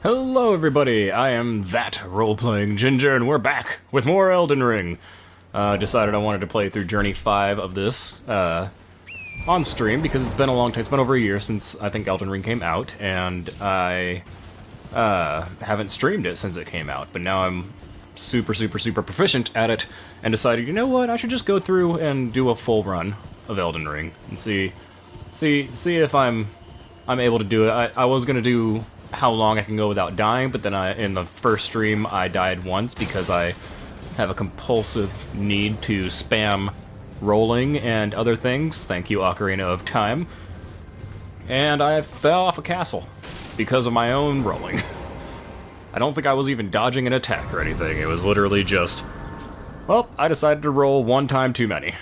Hello everybody, I am that role-playing ginger, and we're back with more Elden Ring. Decided I wanted to play through Journey 5 of this on stream, because it's been a long time, it's been over a year since I think Elden Ring came out, and I haven't streamed it since it came out, but now I'm super proficient at it, and decided, you know what, I should just go through and do a full run of Elden Ring, and see if I'm able to do it. I was gonna do how long I can go without dying, but then in the first stream I died once because I have a compulsive need to spam rolling and other things. Thank you, Ocarina of Time. And I fell off a castle because of my own rolling. I don't think I was even dodging an attack or anything. It was literally just, well, I decided to roll one time too many.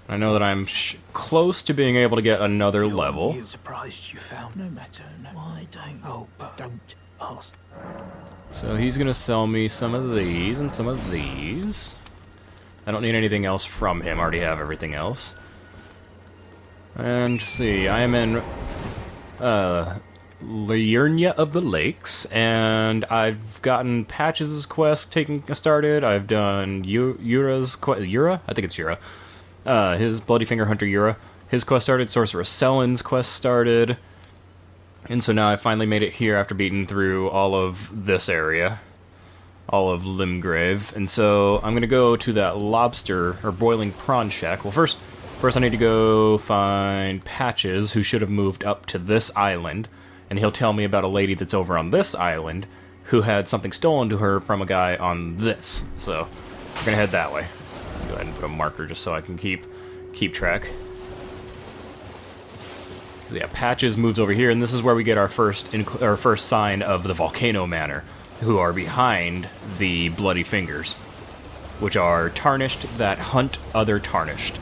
I know that I'm close to being able to get another level. You're surprised you found no matter. No, I don't. Oh, but don't ask. So he's gonna sell me some of these and some of these. I don't need anything else from him. I already have everything else. And see, I am in Liurnia of the Lakes, and I've gotten Patches' quest started. I've done Yura's quest. Yura? I think it's Yura. His Bloody Finger Hunter Yura. His quest started. Sorceress Sellen's quest started. And so now I finally made it here after beating through all of this area. All of Limgrave. And so I'm going to go to that lobster, or boiling prawn shack. Well, first I need to go find Patches, who should have moved up to this island. And he'll tell me about a lady that's over on this island, who had something stolen to her from a guy on this. So we're going to head that way. Go ahead and put a marker just so I can keep track. So yeah, Patches moves over here, and this is where we get our first sign of the Volcano Manor, who are behind the Bloody Fingers, which are Tarnished that hunt other Tarnished.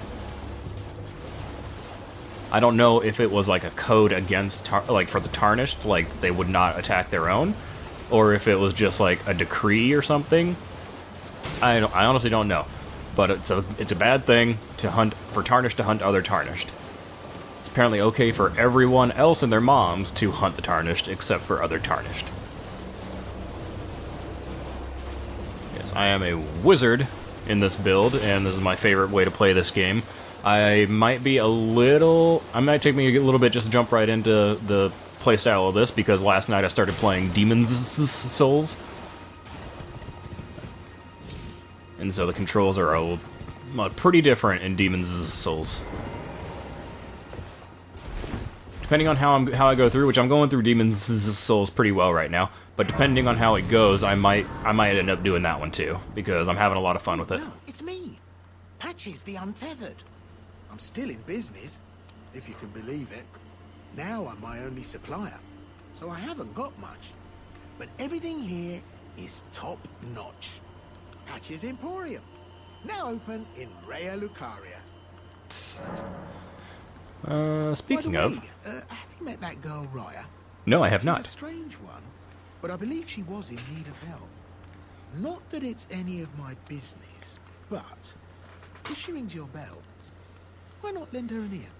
I don't know if it was like a code against for the Tarnished, like they would not attack their own, or if it was just like a decree or something. I honestly don't know. But it's a bad thing for Tarnished to hunt other Tarnished. It's apparently okay for everyone else and their moms to hunt the Tarnished, except for other Tarnished. Yes, I am a wizard in this build, and this is my favorite way to play this game. It might take me a little bit just to jump right into the playstyle of this, because last night I started playing Demon's Souls. And so the controls are pretty different in Demon's Souls. Depending on how I go through, which I'm going through Demon's Souls pretty well right now, but depending on how it goes, I might end up doing that one too, because I'm having a lot of fun with it. No, it's me, Patches the Untethered. I'm still in business, if you can believe it. Now I'm my only supplier, so I haven't got much. But everything here is top notch. Patches Emporium, now open in Rea Lucaria. Speaking of... have you met that girl, Raya? No, I have She's not. a strange one, but I believe she was in need of help. Not that it's any of my business, but if she rings your bell, why not lend her an ear?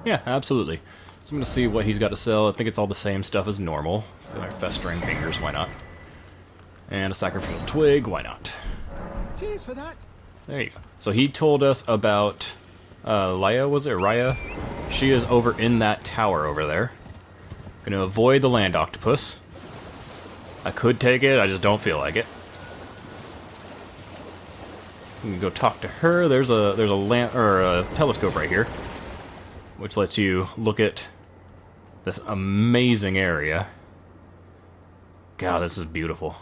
Yeah, absolutely. So I'm going to see what he's got to sell. I think it's all the same stuff as normal. Festering Fingers, why not? And a sacrificial twig, why not? Cheers for that. There you go. So he told us about Laya, was it? Raya? She is over in that tower over there. Gonna avoid the land octopus. I could take it, I just don't feel like it. We can go talk to her. There's a telescope right here, which lets you look at this amazing area. God, this is beautiful.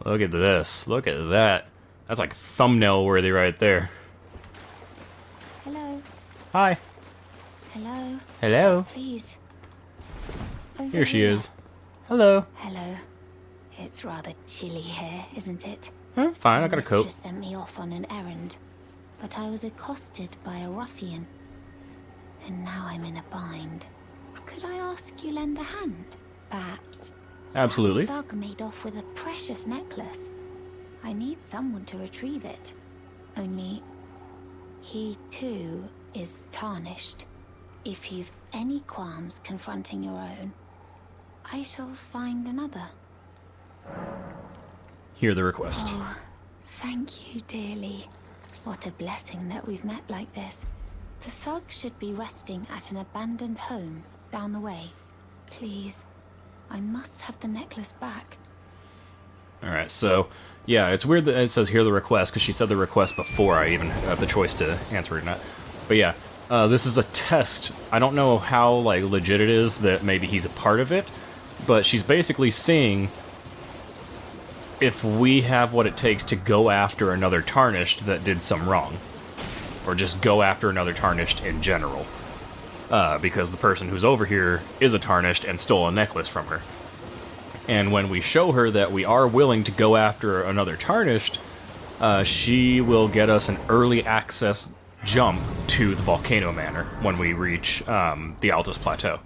Look at this. Look at that. That's like thumbnail worthy right there. Hello. Hi. Hello. Hello. Please. Over Here she here. is. Hello. Hello. It's rather chilly here, isn't it? Huh? Fine, I My got a coat. mistress sent me off on an errand, but I was accosted by a ruffian. And now I'm in a bind. Could I ask you lend a hand, perhaps? Absolutely. That thug made off with a precious necklace. I need someone to retrieve it. Only, he too is tarnished. If you've any qualms confronting your own, I shall find another. Hear the request. Oh, thank you dearly. What a blessing that we've met like this. The thug should be resting at an abandoned home down the way. Please, I must have the necklace back. Alright, so, yeah, it's weird that it says hear the request, because she said the request before I even have the choice to answer it or not. But yeah, this is a test. I don't know how, like, legit it is that maybe he's a part of it, but she's basically seeing if we have what it takes to go after another Tarnished that did some wrong. Or just go after another Tarnished in general. Because the person who's over here is a Tarnished and stole a necklace from her. And when we show her that we are willing to go after another Tarnished, she will get us an early access jump to the Volcano Manor when we reach the Altus Plateau.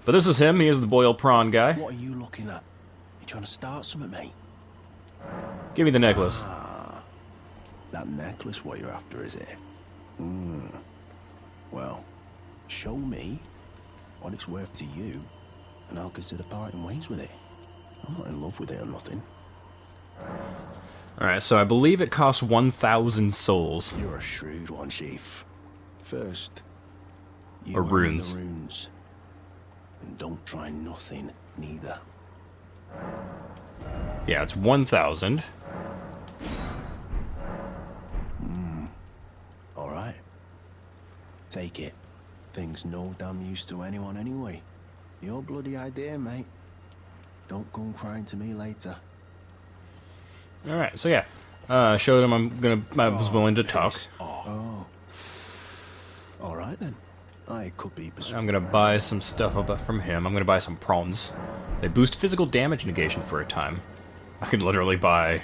But this is him. He is the boiled prawn guy. What are you looking at? You trying to start something, mate? Give me the necklace. That necklace what you're after, is it? Well, show me what it's worth to you, and I'll consider parting ways with it. I'm not in love with it or nothing. Alright, so I believe it costs 1,000 souls. You're a shrewd one, Chief. First, you Or honor runes. the runes. And don't try nothing, neither. Yeah, it's 1,000. Alright. Take it. Thing's no damn use to anyone anyway. Your bloody idea, mate. Don't come crying to me later. Alright, so yeah. Showed him I was willing to talk. Oh. Alright then. I could be persuaded. I'm gonna buy some stuff from him. I'm gonna buy some prawns. They boost physical damage negation for a time. I could literally buy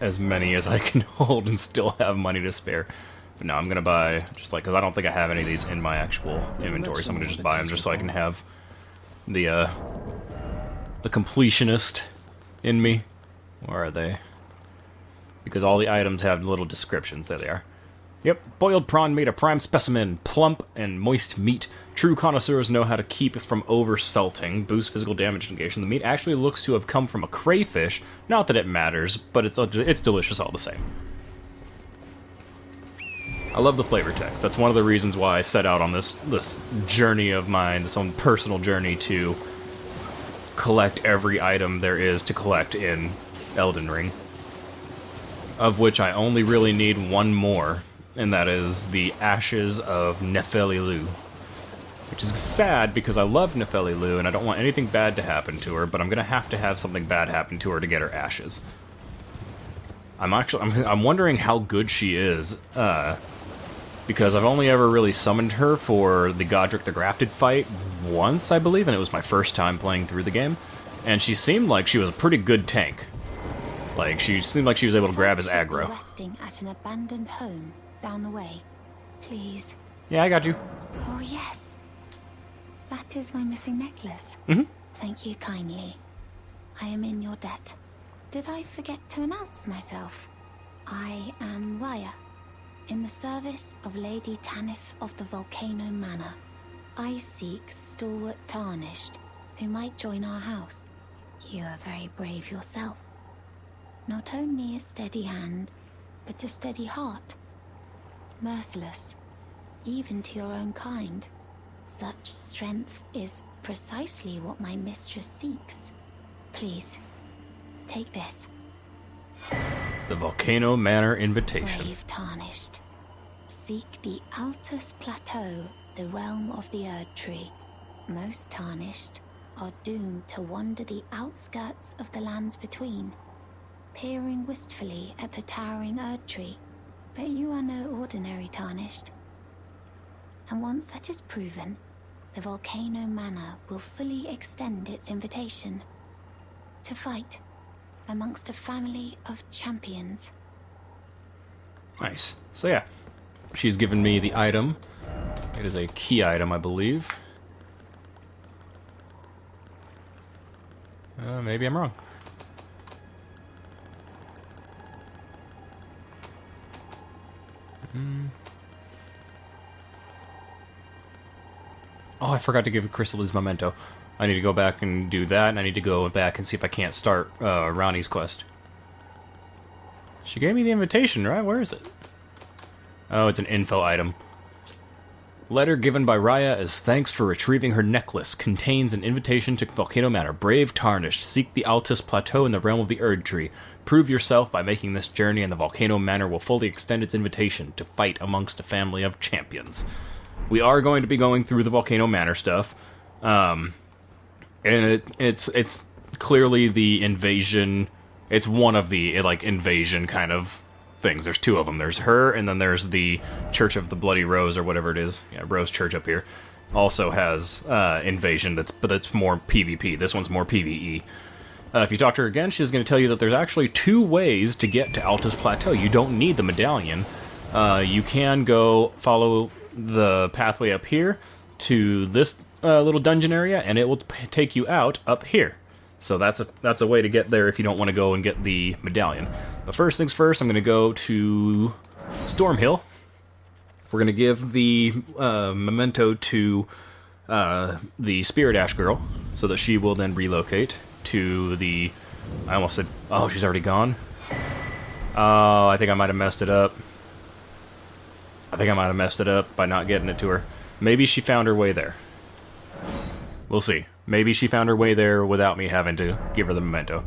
as many as I can hold and still have money to spare. But no, I'm gonna buy, just like, because I don't think I have any of these in my actual inventory, so I'm gonna just buy them just so I can have the completionist in me. Where are they? Because all the items have little descriptions. There they are. Yep, boiled prawn made a prime specimen, plump and moist meat. True connoisseurs know how to keep from over-salting, boost physical damage negation. The meat actually looks to have come from a crayfish. Not that it matters, but it's delicious all the same. I love the flavor text. That's one of the reasons why I set out on this journey of mine, this own personal journey to collect every item there is to collect in Elden Ring. Of which I only really need one more, and that is the Ashes of Nepheli-Lu. Which is sad, because I love Nepheli-Lu, and I don't want anything bad to happen to her, but I'm gonna have to have something bad happen to her to get her ashes. I'm wondering how good she is, because I've only ever really summoned her for the Godric the Grafted fight once, I believe, and it was my first time playing through the game, and she seemed like she was a pretty good tank. Like, she seemed like she was able to grab his aggro. Resting at an abandoned home down the way. Please. Yeah, I got you. Oh, yes. That is my missing necklace. Thank you kindly. I am in your debt. Did I forget to announce myself? I am Raya, in the service of Lady Tanith of the Volcano Manor. I seek stalwart Tarnished, who might join our house. You are very brave yourself. Not only a steady hand, but a steady heart. Merciless, even to your own kind. Such strength is precisely what my mistress seeks. Please, take this. The Volcano Manor invitation. Brave Tarnished. Seek the Altus Plateau, the realm of the Erd Tree. Most Tarnished are doomed to wander the outskirts of the lands between, peering wistfully at the towering Erd Tree. But you are no ordinary Tarnished. And once that is proven, the Volcano Manor will fully extend its invitation to fight amongst a family of champions. Nice. So yeah, she's given me the item. It is a key item, I believe. Maybe I'm wrong. Oh, I forgot to give Crystal his memento. I need to go back and do that, and I need to go back and see if I can't start Ronnie's quest. She gave me the invitation, right? Where is it? Oh, it's an info item. Letter given by Raya as thanks for retrieving her necklace. Contains an invitation to Volcano Manor. Brave Tarnished. Seek the Altus Plateau in the realm of the Erd Tree. Prove yourself by making this journey, and the Volcano Manor will fully extend its invitation to fight amongst a family of champions. We are going to be going through the Volcano Manor stuff. And it's clearly the invasion. It's one of the, like, invasion kind of things. There's two of them. There's her, and then there's the Church of the Bloody Rose, or whatever it is. Yeah, Rose Church up here. Also has invasion, but it's more PvP. This one's more PvE. If you talk to her again, she's going to tell you that there's actually 2 ways to get to Altus Plateau. You don't need the medallion. You can go follow the pathway up here to this little dungeon area, and it will take you out up here. So that's a way to get there if you don't want to go and get the medallion. But first things first, I'm going to go to Stormhill. We're going to give the memento to the Spirit Ash girl, so that she will then relocate to the... I almost said... Oh, she's already gone? Oh, I think I might have messed it up. I think I might have messed it up by not getting it to her. Maybe she found her way there. We'll see. Maybe she found her way there without me having to give her the memento.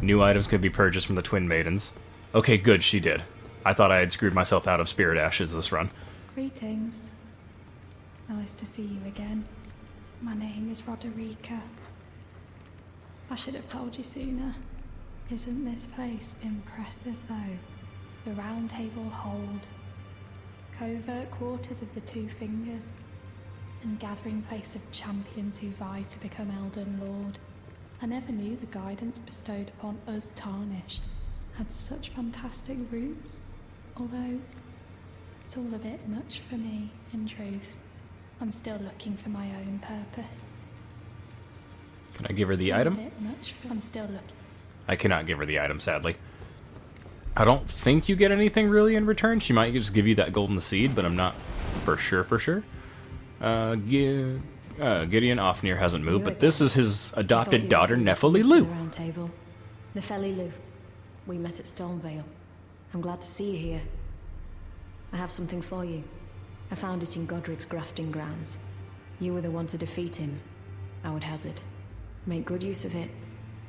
New items could be purchased from the Twin Maidens. Okay, good, she did. I thought I had screwed myself out of Spirit Ashes this run. Greetings. Nice to see you again. My name is Roderica. I should have told you sooner. Isn't this place impressive, though? The Round Table hold, covert quarters of the Two Fingers, and gathering place of champions who vie to become Elden Lord. I never knew the guidance bestowed upon us Tarnished had such fantastic roots, although it's all a bit much for me, in truth. I'm still looking for my own purpose. Can I give her the item? I'm still looking. I cannot give her the item, sadly. I don't think you get anything really in return. She might just give you that golden seed, but I'm not for sure. Gideon Ofnir hasn't moved, but this is his adopted daughter, Nephili Lu. Nephili Lu. We met at Stormvale. I'm glad to see you here. I have something for you. I found it in Godric's grafting grounds. You were the one to defeat him, I would hazard. Make good use of it.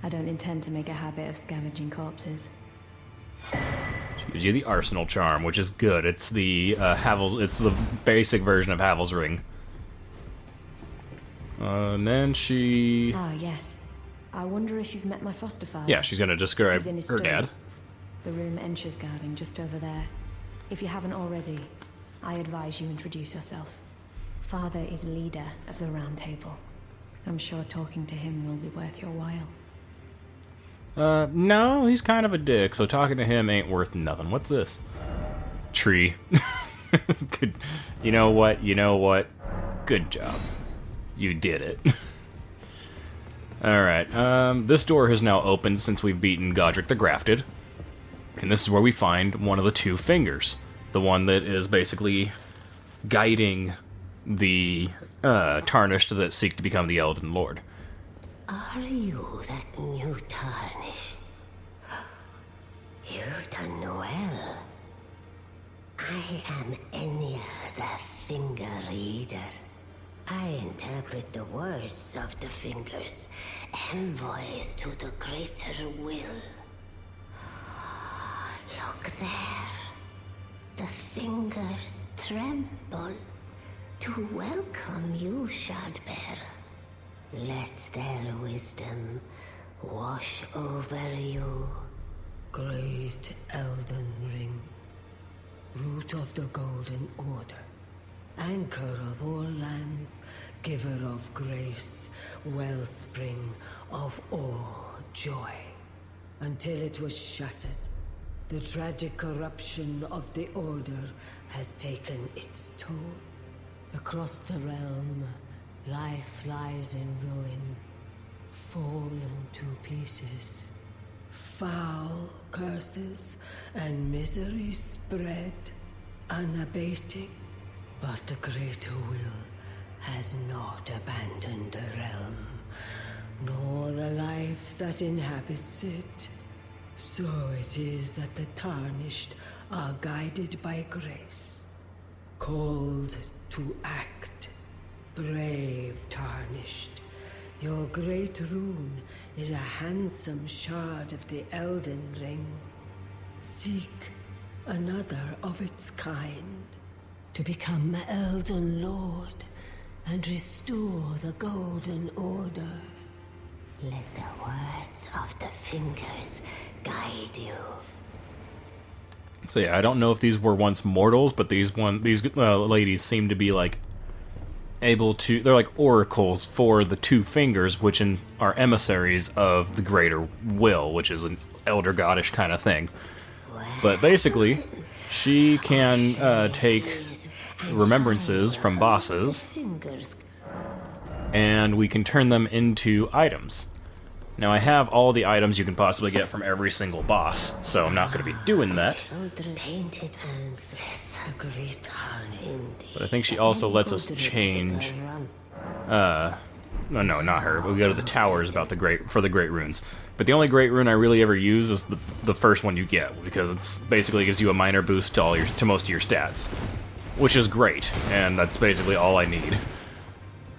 I don't intend to make a habit of scavenging corpses. She gives you the Arsenal Charm, which is good. It's the it's the basic version of Havel's Ring. And then she... Ah, yes. I wonder if you've met my foster father. Yeah, she's gonna describe her dad. The room Entra's guarding just over there. If you haven't already, I advise you introduce yourself. Father is leader of the Round Table. I'm sure talking to him will be worth your while. No, he's kind of a dick, so talking to him ain't worth nothing. What's this? Tree. Good. You know what? Good job. You did it. Alright, this door has now opened since we've beaten Godric the Grafted. And this is where we find one of the Two Fingers. The one that is basically guiding the Tarnished that seek to become the Elden Lord. Are you that new Tarnished? You've done well. I am Enya, the Finger Reader. I interpret the words of the Fingers, envoys to the greater will. Look there. The Fingers tremble to welcome you, Shardbearer. Let their wisdom wash over you. Great Elden Ring, root of the Golden Order, anchor of all lands, giver of grace, wellspring of all joy. Until it was shattered, the tragic corruption of the Order has taken its toll. Across the realm, life lies in ruin, fallen to pieces. Foul curses and misery spread, unabating. But the greater will has not abandoned the realm. that inhabits it. So it is that the Tarnished are guided by grace, called to act. Brave Tarnished, your great rune is a handsome shard of the Elden Ring. Seek another of its kind to become Elden Lord and restore the Golden Order. Let the words of the fingers guide you. So yeah, I don't know if these were once mortals, but these ladies seem to be like able to. They're like oracles for the two fingers, which are emissaries of the greater will, which is an elder goddish kind of thing. But basically, she can take remembrances from bosses, and we can turn them into items. Now, I have all the items you can possibly get from every single boss, so I'm not going to be doing that. But I think she also lets us change. No, not her. We go to the towers for the great runes. But the only great rune I really ever use is the first one you get, because it's basically gives you a minor boost to most of your stats, which is great, and that's basically all I need.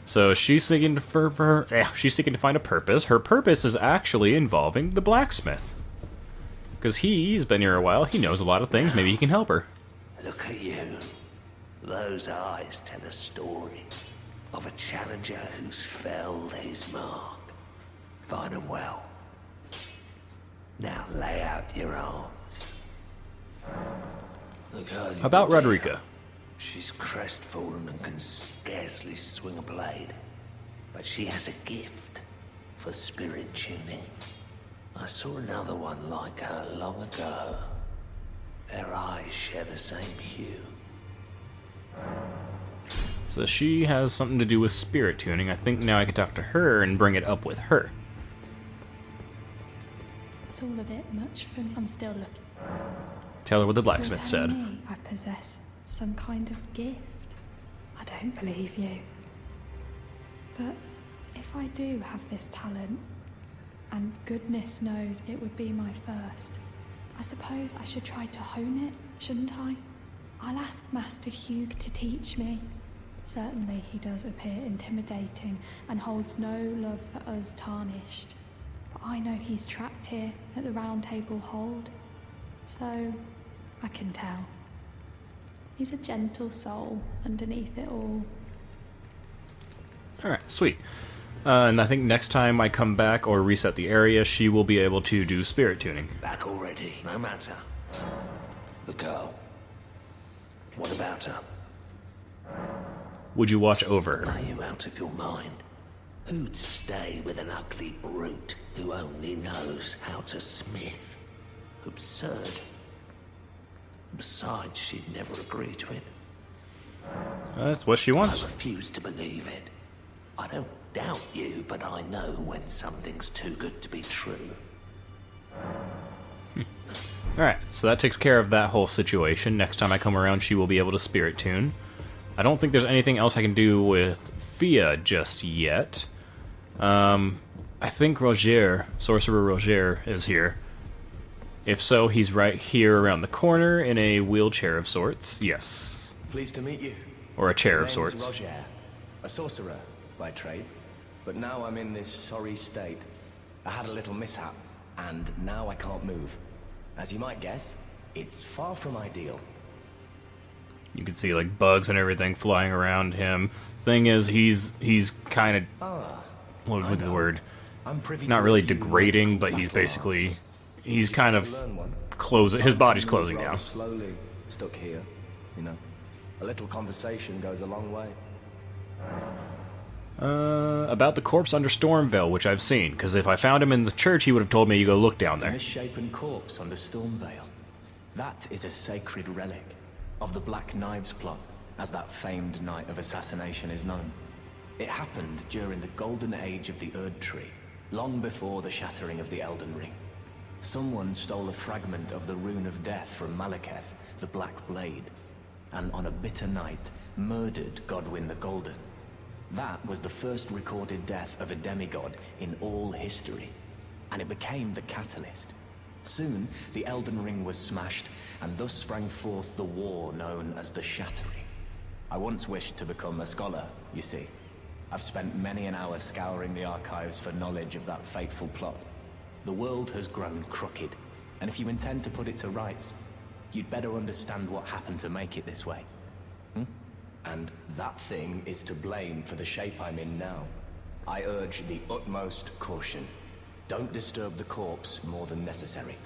So she's seeking to find a purpose. Her purpose is actually involving the blacksmith, because he's been here a while. He knows a lot of things. Maybe he can help her. Look at you. Those eyes tell a story of a challenger who's felled his mark. Find 'em well. Now lay out your arms. Look how you About Roderica. She's crestfallen and can scarcely swing a blade, but she has a gift for spirit tuning. I saw another one like her long ago. Their eyes share the same hue. So she has something to do with spirit tuning. I think now I can talk to her and bring it up with her. It's all a bit much for me. I'm still looking. Tell her what the You're blacksmith telling said. me I possess some kind of gift. I don't believe you. But if I do have this talent, and goodness knows it would be my first, I suppose I should try to hone it, shouldn't I? I'll ask Master Hugh to teach me. Certainly he does appear intimidating and holds no love for us Tarnished. But I know he's trapped here at the Round Table Hold, so I can tell. He's a gentle soul underneath it all. Alright, sweet. And I think next time I come back or reset the area, she will be able to do spirit tuning. Back already, no matter. The girl. What about her? Would you watch over her? Are you out of your mind? Who'd stay with an ugly brute who only knows how to smith? Absurd. Besides, she'd never agree to it. That's what she I wants. refuse to believe it. I don't doubt you, but I know when something's too good to be true. Alright, so that takes care of that whole situation. Next time I come around, she will be able to spirit tune. I don't think there's anything else I can do with Fia just yet. I think Sorcerer Roger is here. If so, he's right here around the corner in a wheelchair of sorts. Yes. Pleased to meet you. Or a chair My of name's sorts. Roger, a sorcerer by trade, but now I'm in this sorry state. I had a little mishap, and now I can't move. As you might guess, it's far from ideal. You can see like bugs and everything flying around him. Thing is, he's kind of what would be the word? I'm privy Not to a really few degrading, but magical he's battle basically arts. he's If kind you of want to learn one, closing. His body's sometimes closing rather down. Slowly, stuck here, you know. A little conversation goes a long way. About the corpse under Stormvale, which I've seen, because if I found him in the church, he would have told me you go look down The there. misshapen corpse under Stormvale. That is a sacred relic of the Black Knives plot, as that famed night of assassination is known. It happened during the golden age of the Erd Tree, long before the shattering of the Elden Ring. Someone stole a fragment of the Rune of Death from Malekith, the Black Blade, and on a bitter night, murdered Godwyn the Golden. That was the first recorded death of a demigod in all history. and it became the catalyst. Soon, the Elden Ring was smashed, and thus sprang forth the war known as the Shattering. I once wished to become a scholar, you see. I've spent many an hour scouring the archives for knowledge of that fateful plot. The world has grown crooked, and if you intend to put it to rights, you'd better understand what happened to make it this way. And that thing is to blame for the shape I'm in now. I urge the utmost caution. Don't disturb the corpse more than necessary.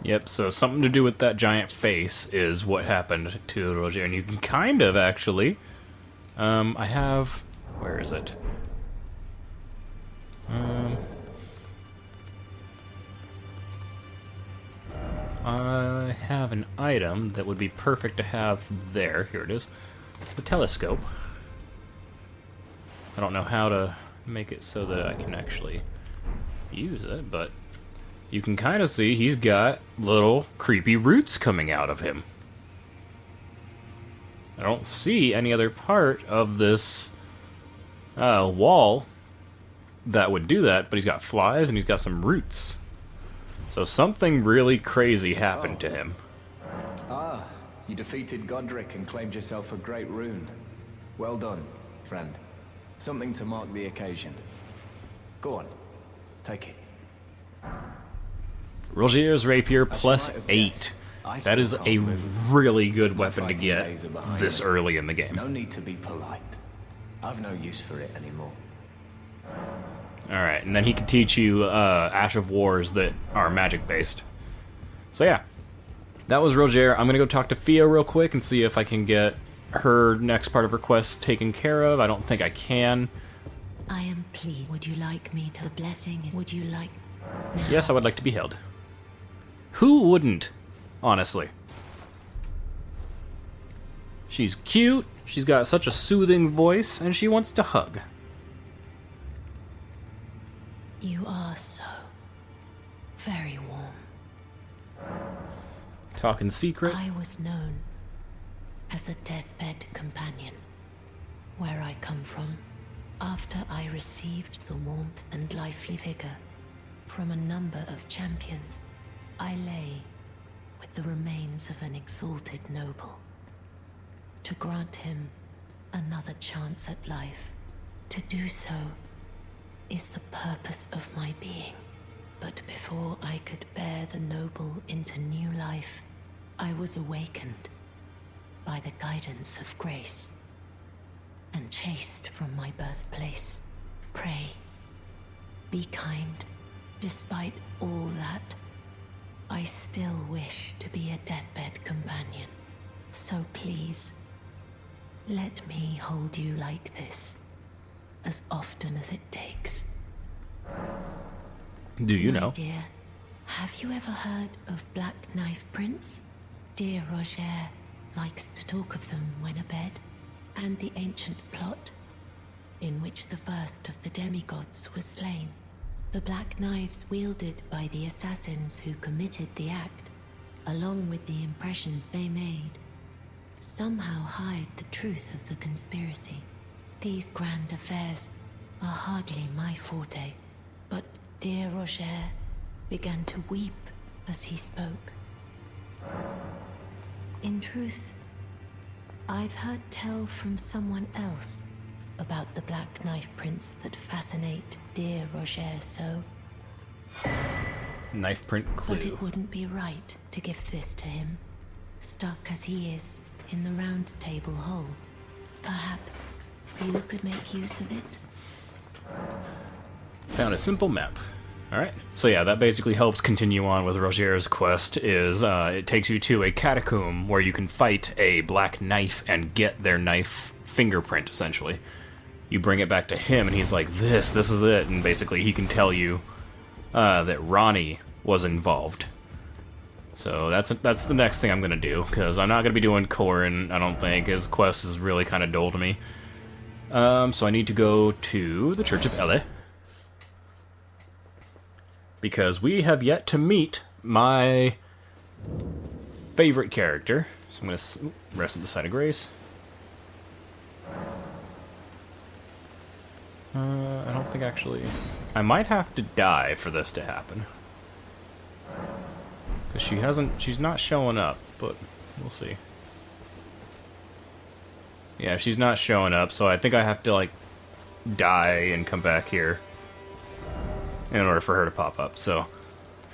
Yep, so something to do with that giant face is what happened to Roger, and you can kind of actually... I have... Where is it? I have an item that would be perfect to have there. Here it is. The telescope. I don't know how to make it so that I can actually use it, but you can kind of see he's got little creepy roots coming out of him. I don't see any other part of this wall that would do that, but he's got flies and he's got some roots. So something really crazy happened to him. Ah, you defeated Godric and claimed yourself a great rune. Well done, friend. Something to mark the occasion. Go on, take it. Rogier's Rapier plus 8. That is a really good weapon to get this early in the game. No need to be polite. I've no use for it anymore. Alright, and then he can teach you Ash of Wars that are magic-based. So yeah, that was Rogier. I'm going to go talk to Fia real quick and see if I can get her next part of her quest taken care of. I don't think I can. I am pleased. Would you like me to? The blessing is... Would you like... Now? Yes, I would like to be held. Who wouldn't, honestly? She's cute, she's got such a soothing voice, and she wants to hug. You are so... very warm. Talking secret. I was known as a deathbed companion. Where I come from, after I received the warmth and lively vigor from a number of champions, I lay with the remains of an exalted noble. To grant him another chance at life, to do so is the purpose of my being. But before I could bear the noble into new life, I was awakened by the guidance of grace and chased from my birthplace. Pray, be kind. Despite all that, I still wish to be a deathbed companion. So please, let me hold you like this, as often as it takes. Do you My know? dear, have you ever heard of Black Knife Prince? Dear Roger likes to talk of them when abed, and the ancient plot in which the first of the demigods was slain. The black knives wielded by the assassins who committed the act, along with the impressions they made, somehow hide the truth of the conspiracy. These grand affairs are hardly my forte, but dear Roger began to weep as he spoke. In truth, I've heard tell from someone else about the Black Knife Prince that fascinate dear Roger so. Knife print clue. But it wouldn't be right to give this to him, stuck as he is in the round table hole. Perhaps you could make use of it? Found a simple map. Alright, so yeah, that basically helps continue on with Rogier's quest, is it takes you to a catacomb where you can fight a black knife and get their knife fingerprint, essentially. You bring it back to him, and he's like, this is it, and basically he can tell you that Ronnie was involved. So that's the next thing I'm going to do, because I'm not going to be doing Corin, I don't think. His quest is really kind of dull to me. So I need to go to the Church of Ele, because we have yet to meet my favorite character. So I'm going to rest at the side of grace. I don't think actually... I might have to die for this to happen. Because she's not showing up, but we'll see. Yeah, she's not showing up, so I think I have to, like, die and come back here in order for her to pop up, so...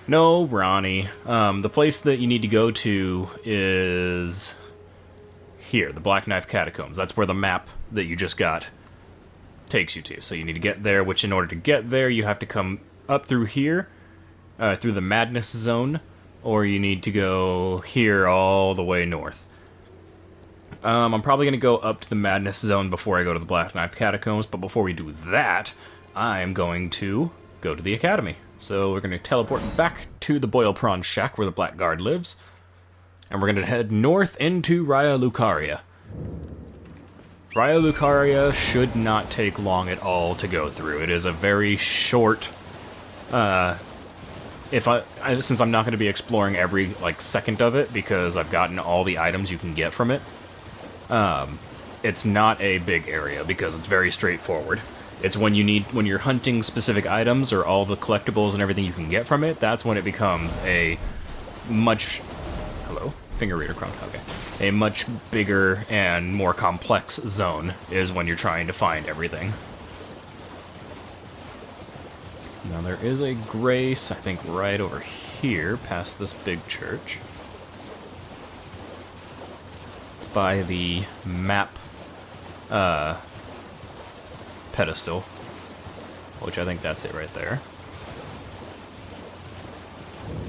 No, Ronnie. The place that you need to go to is... here, the Black Knife Catacombs. That's where the map that you just got takes you to. So you need to get there, which in order to get there, you have to come up through here, through the Madness Zone, or you need to go here all the way north. I'm probably going to go up to the Madness Zone before I go to the Black Knife Catacombs, but before we do that, I'm going to go to the Academy. So we're going to teleport back to the Boil Prawn Shack where the Black Guard lives, and we're going to head north into Raya Lucaria. Raya Lucaria should not take long at all to go through. It is a very short... since I'm not going to be exploring every, like, second of it, because I've gotten all the items you can get from it, it's not a big area, because it's very straightforward. It's when you're hunting specific items, or all the collectibles and everything you can get from it, that's when it becomes a much... Hello? Finger reader Kronk, okay. A much bigger and more complex zone is when you're trying to find everything. Now there is a Grace, I think, right over here, past this big church. It's by the map pedestal, which I think that's it right there.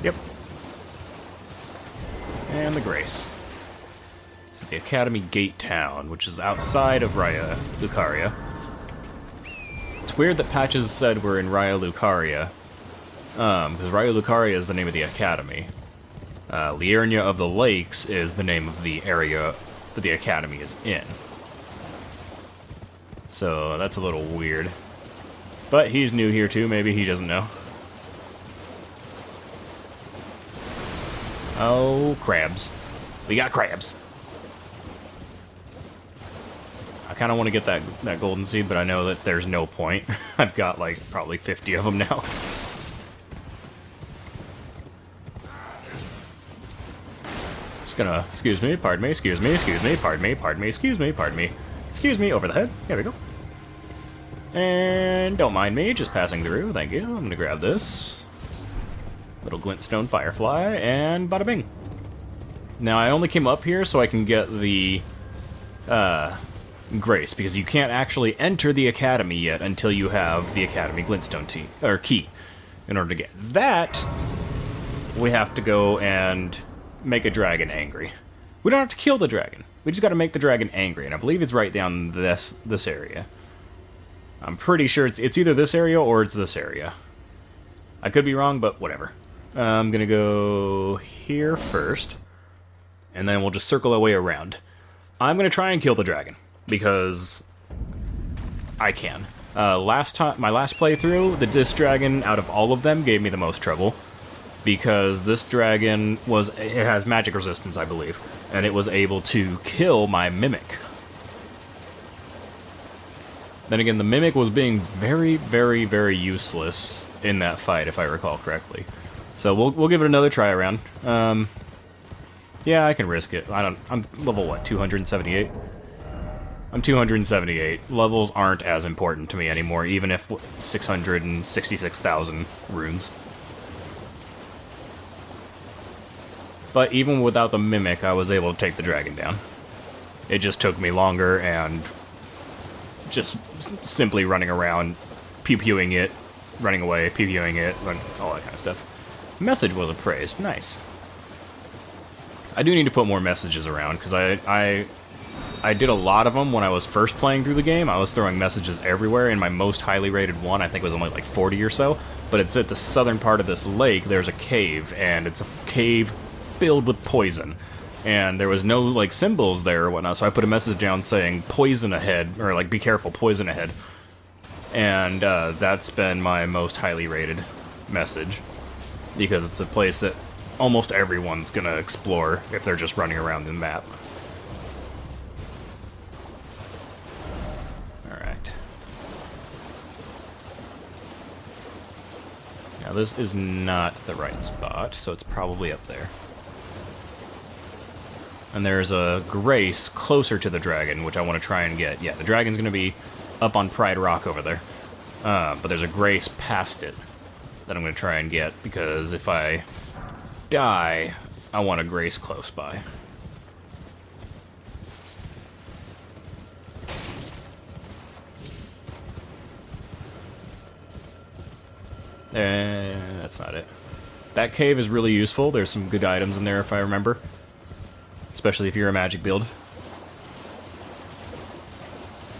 Yep. And the Grace. This is the Academy Gate Town, which is outside of Raya Lucaria. It's weird that Patches said we're in Raya Lucaria, because Raya Lucaria is the name of the Academy. Liurnia of the Lakes is the name of the area that the Academy is in. So that's a little weird. But he's new here too, maybe he doesn't know. Oh, crabs. We got crabs. I kind of want to get that golden seed, but I know that there's no point. I've got, like, probably 50 of them now. Just gonna... Excuse me, pardon me, excuse me, excuse me, pardon me, pardon me, excuse me, pardon me. Excuse me, over the head. There we go. And don't mind me, just passing through. Thank you. I'm gonna grab this. Little glintstone firefly, and bada bing. Now, I only came up here so I can get the Grace, because you can't actually enter the Academy yet until you have the Academy glintstone key. In order to get that, we have to go and make a dragon angry. We don't have to kill the dragon. We just got to make the dragon angry, and I believe it's right down this area. I'm pretty sure it's either this area or it's this area. I could be wrong, but whatever. I'm gonna go here first, and then we'll just circle our way around. I'm gonna try and kill the dragon, because I can. My last playthrough, this dragon out of all of them gave me the most trouble, because this dragon it has magic resistance, I believe, and it was able to kill my mimic. Then again, the mimic was being very, very, very useless in that fight, if I recall correctly. So we'll give it another try around. Yeah, I can risk it. I'm level what, 278? I'm 278. Levels aren't as important to me anymore, even if 666,000 runes. But even without the mimic, I was able to take the dragon down. It just took me longer, and just simply running around, pew-pewing it, running away, pew-pewing it, all that kind of stuff. Message was appraised. Nice. I do need to put more messages around, because I did a lot of them when I was first playing through the game. I was throwing messages everywhere. In my most highly rated one, I think it was only like 40 or so. But it's at the southern part of this lake, there's a cave, and it's a cave filled with poison. And there was no, like, symbols there or whatnot, so I put a message down saying, poison ahead, or, like, be careful, poison ahead. And that's been my most highly rated message, because it's a place that almost everyone's gonna explore if they're just running around the map. Alright. Now this is not the right spot, so it's probably up there. And there's a Grace closer to the dragon, which I want to try and get. Yeah, the dragon's going to be up on Pride Rock over there. But there's a Grace past it that I'm going to try and get, because if I die, I want a Grace close by. That's not it. That cave is really useful. There's some good items in there if I remember. Especially if you're a magic build.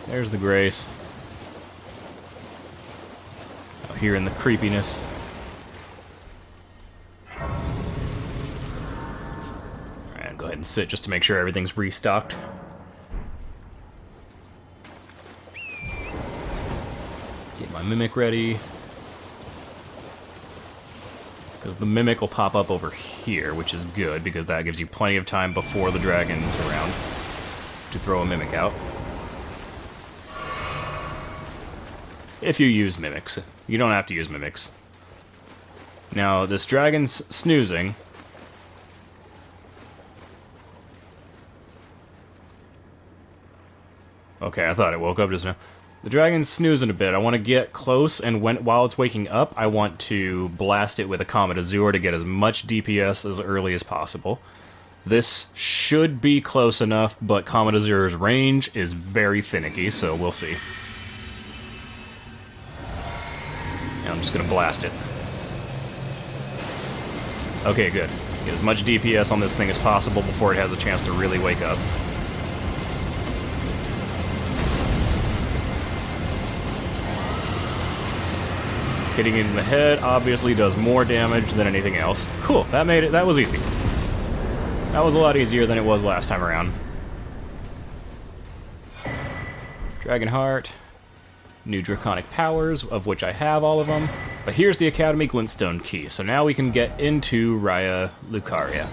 There's the Grace. Out here in the creepiness. Alright, go ahead and sit just to make sure everything's restocked. Get my Mimic ready. Because the Mimic will pop up over here, which is good, because that gives you plenty of time before the dragon's around to throw a Mimic out. If you use Mimics. You don't have to use Mimics. Now, this dragon's snoozing. Okay, I thought it woke up just now. The dragon's snoozing a bit. I want to get close, and while it's waking up, I want to blast it with a Comet Azure to get as much DPS as early as possible. This should be close enough, but Comet Azure's range is very finicky, so we'll see. And I'm just going to blast it. Okay, good. Get as much DPS on this thing as possible before it has a chance to really wake up. Hitting it in the head obviously does more damage than anything else. Cool, that made it. That was easy. That was a lot easier than it was last time around. Dragon Heart. New Draconic Powers, of which I have all of them. But here's the Academy Glintstone Key, so now we can get into Raya Lucaria.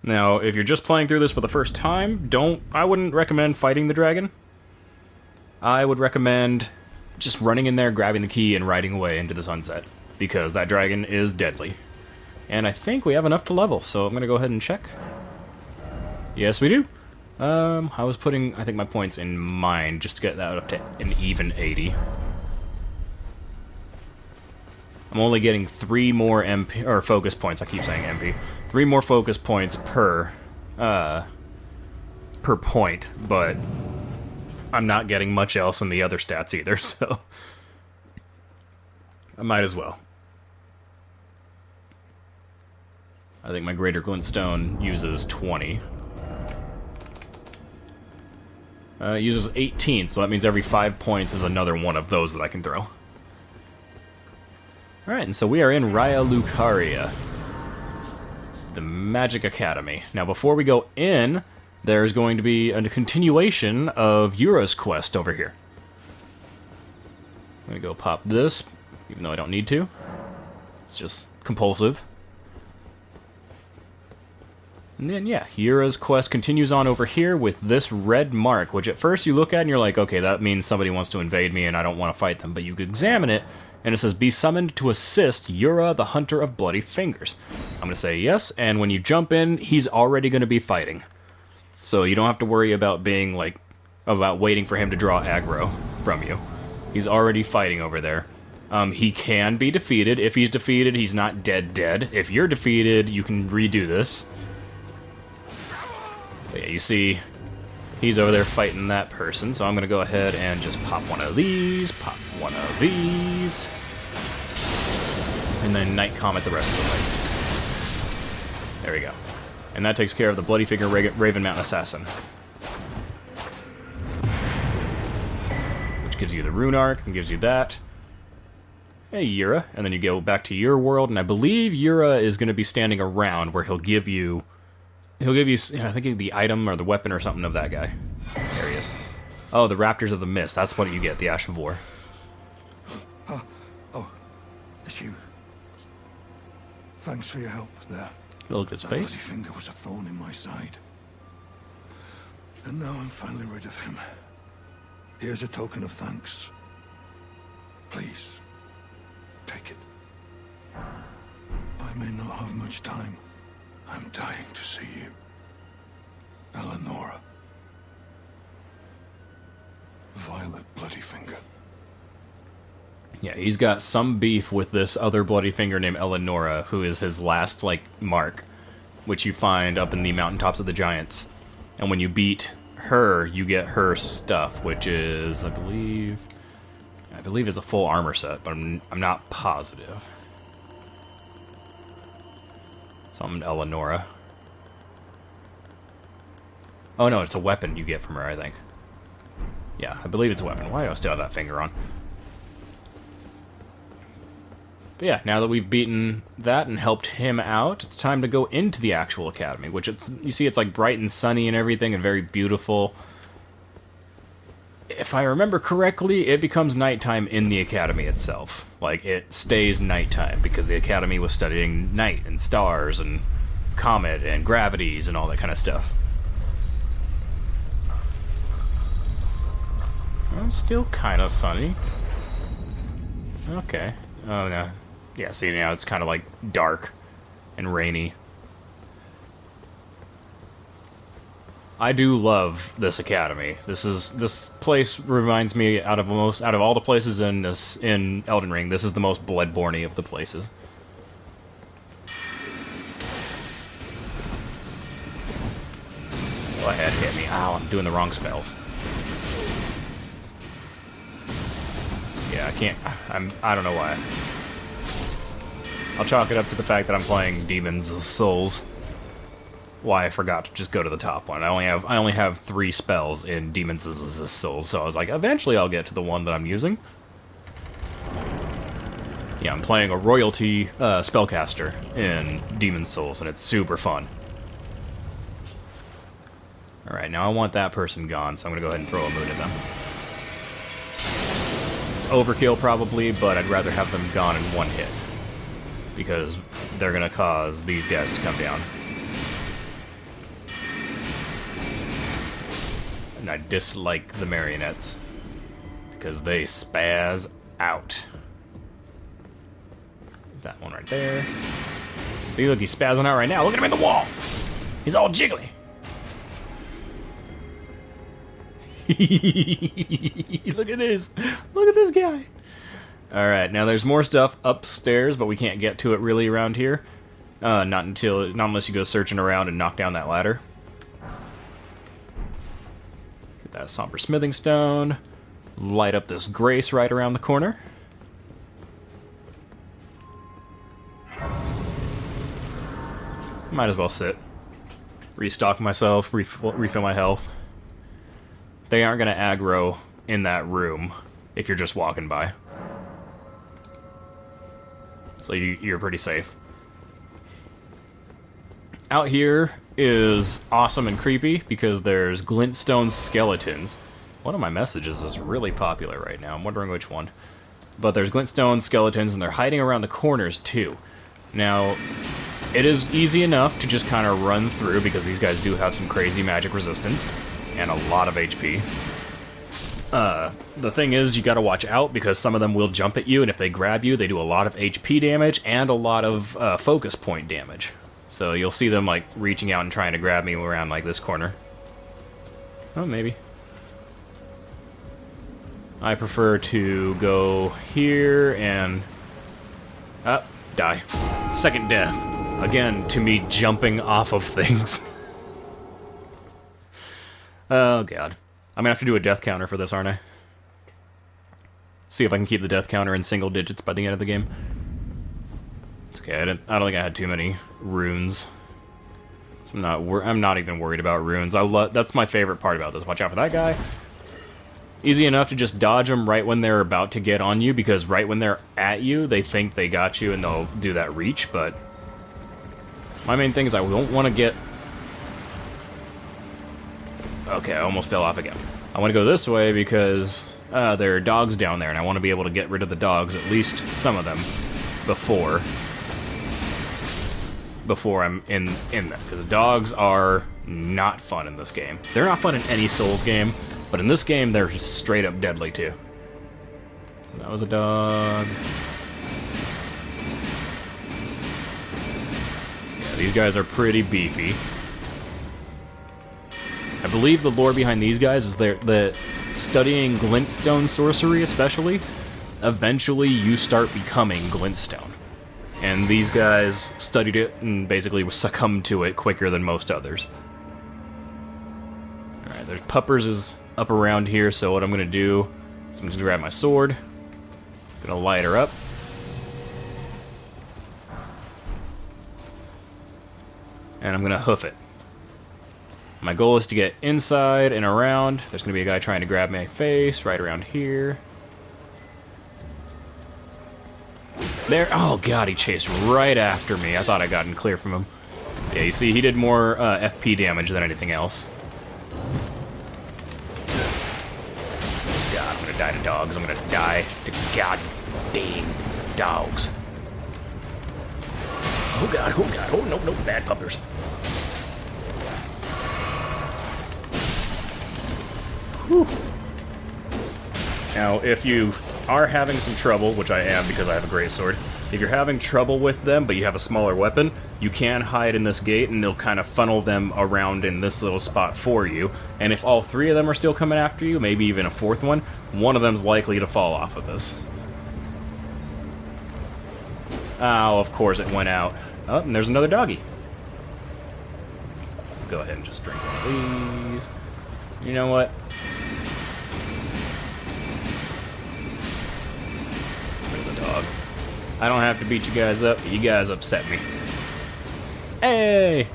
Now, if you're just playing through this for the first time, I wouldn't recommend fighting the dragon. I would recommend just running in there, grabbing the key, and riding away into the sunset, because that dragon is deadly. And I think we have enough to level, so I'm going to go ahead and check. Yes, we do. I was putting, I think, my points in mind, just to get that up to an even 80. I'm only getting 3 more MP, or focus points, I keep saying MP. 3 more focus points per point, but I'm not getting much else in the other stats either, so I might as well. I think my Greater Glintstone uses 20. It uses 18, so that means every 5 points is another one of those that I can throw. Alright, and so we are in Raya Lucaria, the Magic Academy. Now, before we go in, there's going to be a continuation of Yura's quest over here. I'm going to go pop this, even though I don't need to. It's just compulsive. And then, yeah, Yura's quest continues on over here with this red mark, which at first you look at and you're like, okay, that means somebody wants to invade me and I don't want to fight them. But you examine it, and it says, be summoned to assist Yura, the Hunter of Bloody Fingers. I'm going to say yes, and when you jump in, he's already going to be fighting. So you don't have to worry about being, like, about waiting for him to draw aggro from you. He's already fighting over there. He can be defeated. If he's defeated, he's not dead. If you're defeated, you can redo this. But yeah, you see, he's over there fighting that person, so I'm going to go ahead and just pop one of these, pop one of these, and then Night Comet the rest of the way. There we go. And that takes care of the Bloody Finger Raven Mountain Assassin. Which gives you the Rune Arc, and gives you that. Hey, Yura. And then you go back to your world, and I believe Yura is going to be standing around where he'll give you, I think, the item or the weapon or something of that guy. There he is. Oh, the Raptors of the Mist. That's what you get, the Ash of War. Oh, it's you. Thanks for your help there. Look at his face. Bloody Finger was a thorn in my side. And now I'm finally rid of him. Here's a token of thanks. Please, take it. I may not have much time. I'm dying to see you. Eleonora. Violet Bloodyfinger. Yeah, he's got some beef with this other Bloody Finger named Eleonora, who is his last, like, mark, which you find up in the mountaintops of the Giants. And when you beat her, you get her stuff, which is, I believe it's a full armor set, but I'm not positive. Something Eleonora. Oh no, it's a weapon you get from her, I think. Yeah, I believe it's a weapon. Why do I still have that finger on? But yeah, now that we've beaten that and helped him out, it's time to go into the actual academy, which you see it's like bright and sunny and everything and very beautiful. If I remember correctly, it becomes nighttime in the academy itself. Like, it stays nighttime because the academy was studying night and stars and comet and gravities and all that kind of stuff. Well, it's still kind of sunny. Okay. Oh, no. Yeah, see, now it's kind of like dark and rainy. I do love this academy. This place reminds me out of all the places in Elden Ring, this is the most Bloodborne-y of the places. Go ahead, hit me. Ow, I'm doing the wrong spells. Yeah, I can't. I don't know why. I'll chalk it up to the fact that I'm playing Demons of Souls. Why I forgot to just go to the top one. I only have 3 spells in Demons of Souls, so I was like, eventually I'll get to the one that I'm using. Yeah, I'm playing a royalty spellcaster in Demon's Souls, and it's super fun. Alright, now I want that person gone, so I'm gonna go ahead and throw a moon at them. It's overkill probably, but I'd rather have them gone in one hit, because they're gonna cause these guys to come down. And I dislike the marionettes, because they spaz out. That one right there. See, look, he's spazzing out right now. Look at him in the wall! He's all jiggly. Look at this. Look at this guy. Alright, now there's more stuff upstairs, but we can't get to it really around here. Not unless you go searching around and knock down that ladder. Get that somber smithing stone. Light up this grace right around the corner. Might as well sit. Restock myself, refill my health. They aren't going to aggro in that room if you're just walking by. So you're pretty safe. Out here is awesome and creepy because there's glintstone skeletons. One of my messages is really popular right now. I'm wondering which one. But there's glintstone skeletons and they're hiding around the corners too. Now, it is easy enough to just kind of run through because these guys do have some crazy magic resistance and a lot of HP. The thing is, you gotta watch out because some of them will jump at you, and if they grab you, they do a lot of HP damage and a lot of focus point damage. So you'll see them like reaching out and trying to grab me around like this corner. Oh, maybe. I prefer to go here and... die. Second death. Again, to me jumping off of things. Oh, God. I'm gonna have to do a death counter for this, aren't I? See if I can keep the death counter in single digits by the end of the game. It's okay, I don't think I had too many runes. So I'm not even worried about runes. That's my favorite part about this. Watch out for that guy. Easy enough to just dodge them right when they're about to get on you, because right when they're at you, they think they got you and they'll do that reach, but... My main thing is I don't want to get... Okay, I almost fell off again. I want to go this way because there are dogs down there, and I want to be able to get rid of the dogs, at least some of them, before I'm in them. Because the dogs are not fun in this game. They're not fun in any Souls game, But in this game, they're just straight up deadly, too. So that was a dog. Yeah, these guys are pretty beefy. I believe the lore behind these guys is that studying glintstone sorcery, especially, eventually you start becoming glintstone. And these guys studied it and basically succumbed to it quicker than most others. Alright, there's puppers is up around here, so what I'm going to do is I'm just going to grab my sword. Going to light her up. And I'm going to hoof it. My goal is to get inside and around. There's going to be a guy trying to grab my face right around here. There. Oh, God, he chased right after me. I thought I'd gotten clear from him. Yeah, you see, he did more FP damage than anything else. God, I'm going to die to dogs. I'm going to die to goddamn dogs. Oh, God. Oh, God. Oh, no, no. Bad puppers. Whew. Now, if you are having some trouble, which I am because I have a great sword, if you're having trouble with them but you have a smaller weapon, you can hide in this gate and it'll kind of funnel them around in this little spot for you. And if all three of them are still coming after you, maybe even a fourth one of them's likely to fall off of this. Oh, of course it went out. Oh, and there's another doggy. Go ahead and just drink one of these. You know what? Dog. I don't have to beat you guys up, but you guys upset me. Hey!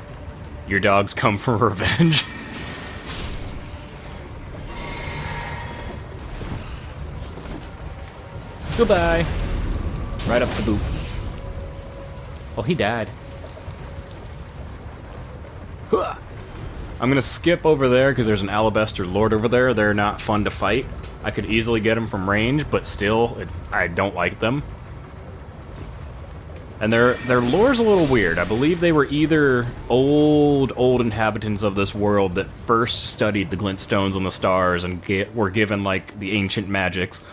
Your dogs come for revenge. Goodbye. Right up the boop. Oh, he died. Huh. I'm gonna skip over there because there's an Alabaster Lord over there. They're not fun to fight. I could easily get them from range, but still, I don't like them. And their lore's a little weird. I believe they were either old inhabitants of this world that first studied the glintstones on the stars and were given, like, the ancient magics,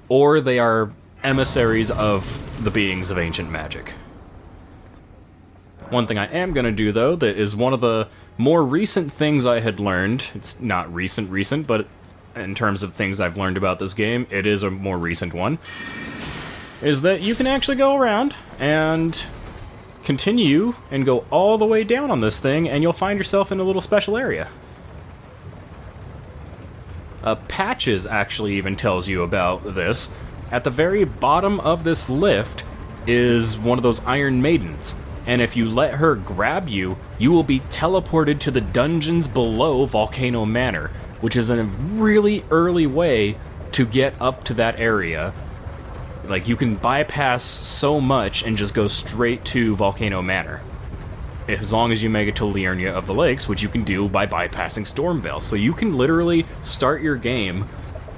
or they are emissaries of the beings of ancient magic. One thing I am going to do, though, that is one of the more recent things I had learned. It's not recent, but in terms of things I've learned about this game, it is a more recent one, is that you can actually go around and continue and go all the way down on this thing, and you'll find yourself in a little special area. Patches actually even tells you about this. At the very bottom of this lift is one of those Iron Maidens, and if you let her grab you, you will be teleported to the dungeons below Volcano Manor, which is a really early way to get up to that area. Like, you can bypass so much and just go straight to Volcano Manor. As long as you make it to Liurnia of the Lakes, which you can do by bypassing Stormveil. So you can literally start your game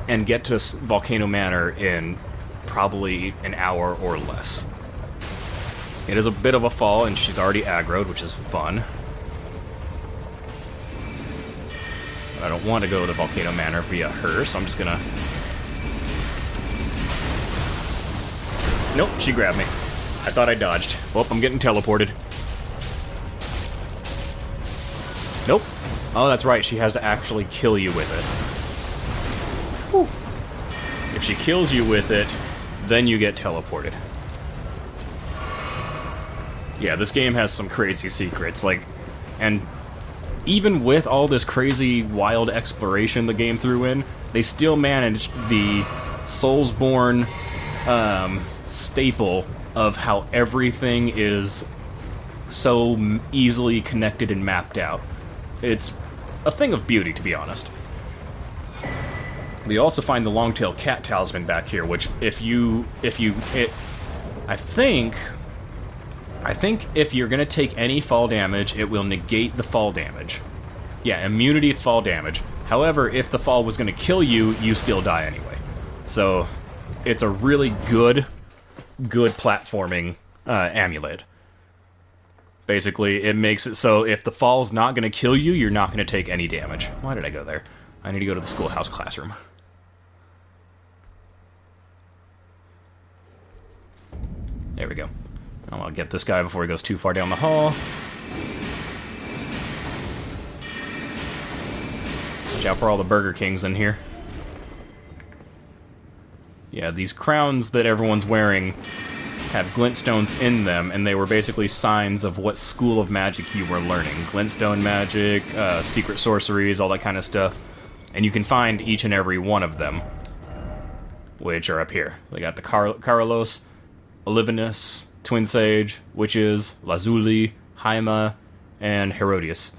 and get to Volcano Manor in probably an hour or less. It is a bit of a fall, and she's already aggroed, which is fun. I don't want to go to Volcano Manor via her, so I'm just gonna... Nope, she grabbed me. I thought I dodged. Well, I'm getting teleported. Nope. Oh, that's right, she has to actually kill you with it. Whew. If she kills you with it, then you get teleported. Yeah, this game has some crazy secrets, like, and even with all this crazy, wild exploration the game threw in, they still managed the Soulsborne staple of how everything is so easily connected and mapped out. It's a thing of beauty, to be honest. We also find the Longtail Cat Talisman back here, which I think if you're going to take any fall damage, it will negate the fall damage. Yeah, immunity to fall damage. However, if the fall was going to kill you, you still die anyway. So, it's a really good platforming amulet. Basically, it makes it so if the fall's not going to kill you, you're not going to take any damage. Why did I go there? I need to go to the schoolhouse classroom. There we go. I want to get this guy before he goes too far down the hall. Watch out for all the Burger Kings in here. Yeah, these crowns that everyone's wearing have glintstones in them, and they were basically signs of what school of magic you were learning. Glintstone magic, secret sorceries, all that kind of stuff. And you can find each and every one of them, which are up here. We got the Carlos, Olivinus, Twin Sage, Witches, Lazuli, Haima, and Herodias.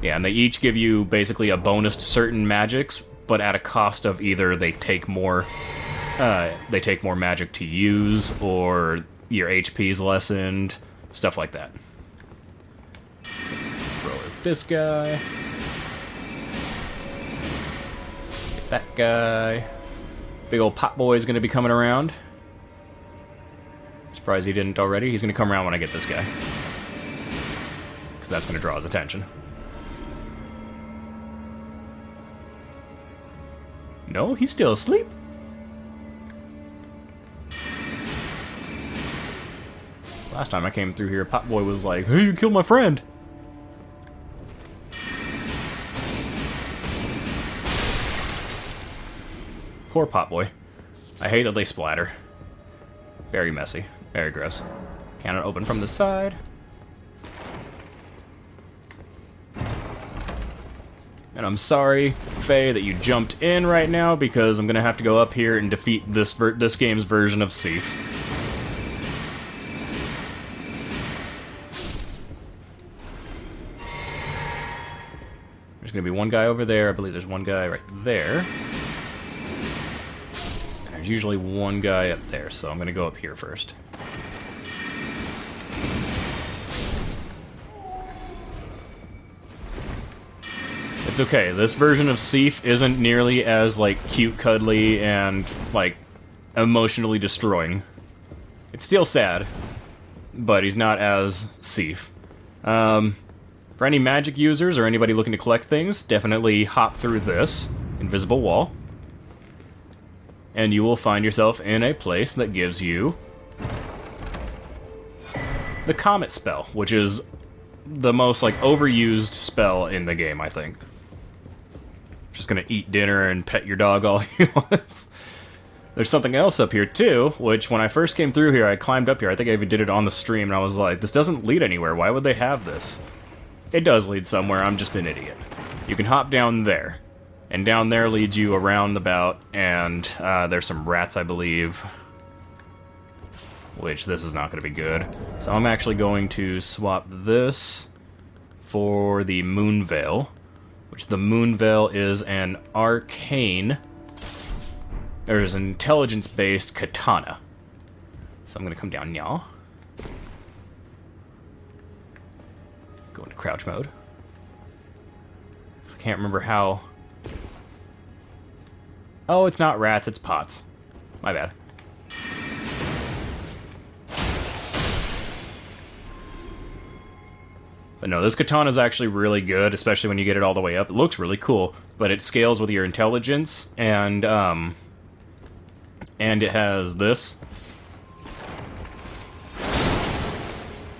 Yeah, and they each give you basically a bonus to certain magics, but at a cost of either they take more magic to use, or your HP's lessened, stuff like that. Throw at this guy. That guy. Big old pot boy is going to be coming around. Surprised he didn't already. He's going to come around when I get this guy, because that's going to draw his attention. No, he's still asleep. Last time I came through here, Pot Boy was like, "Hey, you killed my friend!" Poor Pot Boy. I hate that they splatter. Very messy. Very gross. Cannon open from the side. And I'm sorry, Faye, that you jumped in right now, because I'm gonna have to go up here and defeat this game's version of Seif. There's gonna be one guy over there. I believe there's one guy right there. And there's usually one guy up there, so I'm gonna go up here first. It's okay. This version of Seif isn't nearly as, like, cute, cuddly, and, like, emotionally destroying. It's still sad, but he's not as Seif. For any magic users or anybody looking to collect things, definitely hop through this invisible wall, and you will find yourself in a place that gives you the Comet spell, which is the most, like, overused spell in the game, I think. Just gonna eat dinner and pet your dog all he wants. There's something else up here, too, which when I first came through here, I climbed up here. I think I even did it on the stream, and I was like, this doesn't lead anywhere. Why would they have this? It does lead somewhere. I'm just an idiot. You can hop down there, and down there leads you around about, and there's some rats, I believe, which this is not going to be good. So I'm actually going to swap this for the Moon Veil, which the Moon Veil is an arcane, there's an intelligence-based katana. So I'm going to come down now. Go into crouch mode. I can't remember how... Oh, it's not rats, it's pots. My bad. But no, this katana is actually really good, especially when you get it all the way up. It looks really cool, but it scales with your intelligence, and it has this,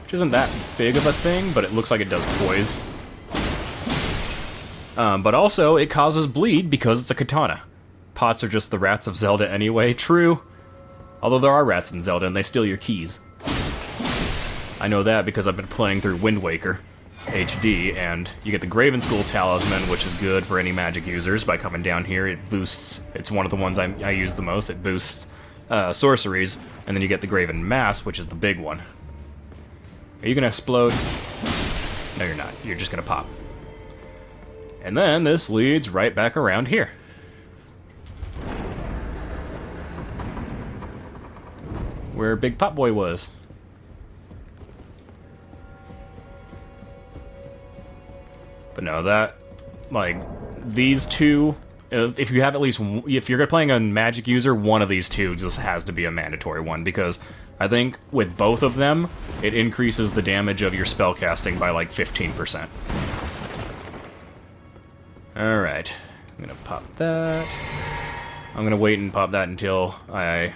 which isn't that big of a thing, but it looks like it does poise. But also, it causes bleed because it's a katana. Pots are just the rats of Zelda anyway, true. Although there are rats in Zelda, and they steal your keys. I know that because I've been playing through Wind Waker HD, and you get the Graven School Talisman, which is good for any magic users. By coming down here, it boosts... It's one of the ones I use the most. It boosts sorceries, and then you get the Graven Mass, which is the big one. Are you gonna explode? No, you're not. You're just gonna pop. And then this leads right back around here. Where Big Pot Boy was. But no, that, like, these two, if you have at least, if you're playing a magic user, one of these two just has to be a mandatory one, because I think with both of them, it increases the damage of your spellcasting by like 15%. Alright, I'm gonna pop that. I'm gonna wait and pop that until I'm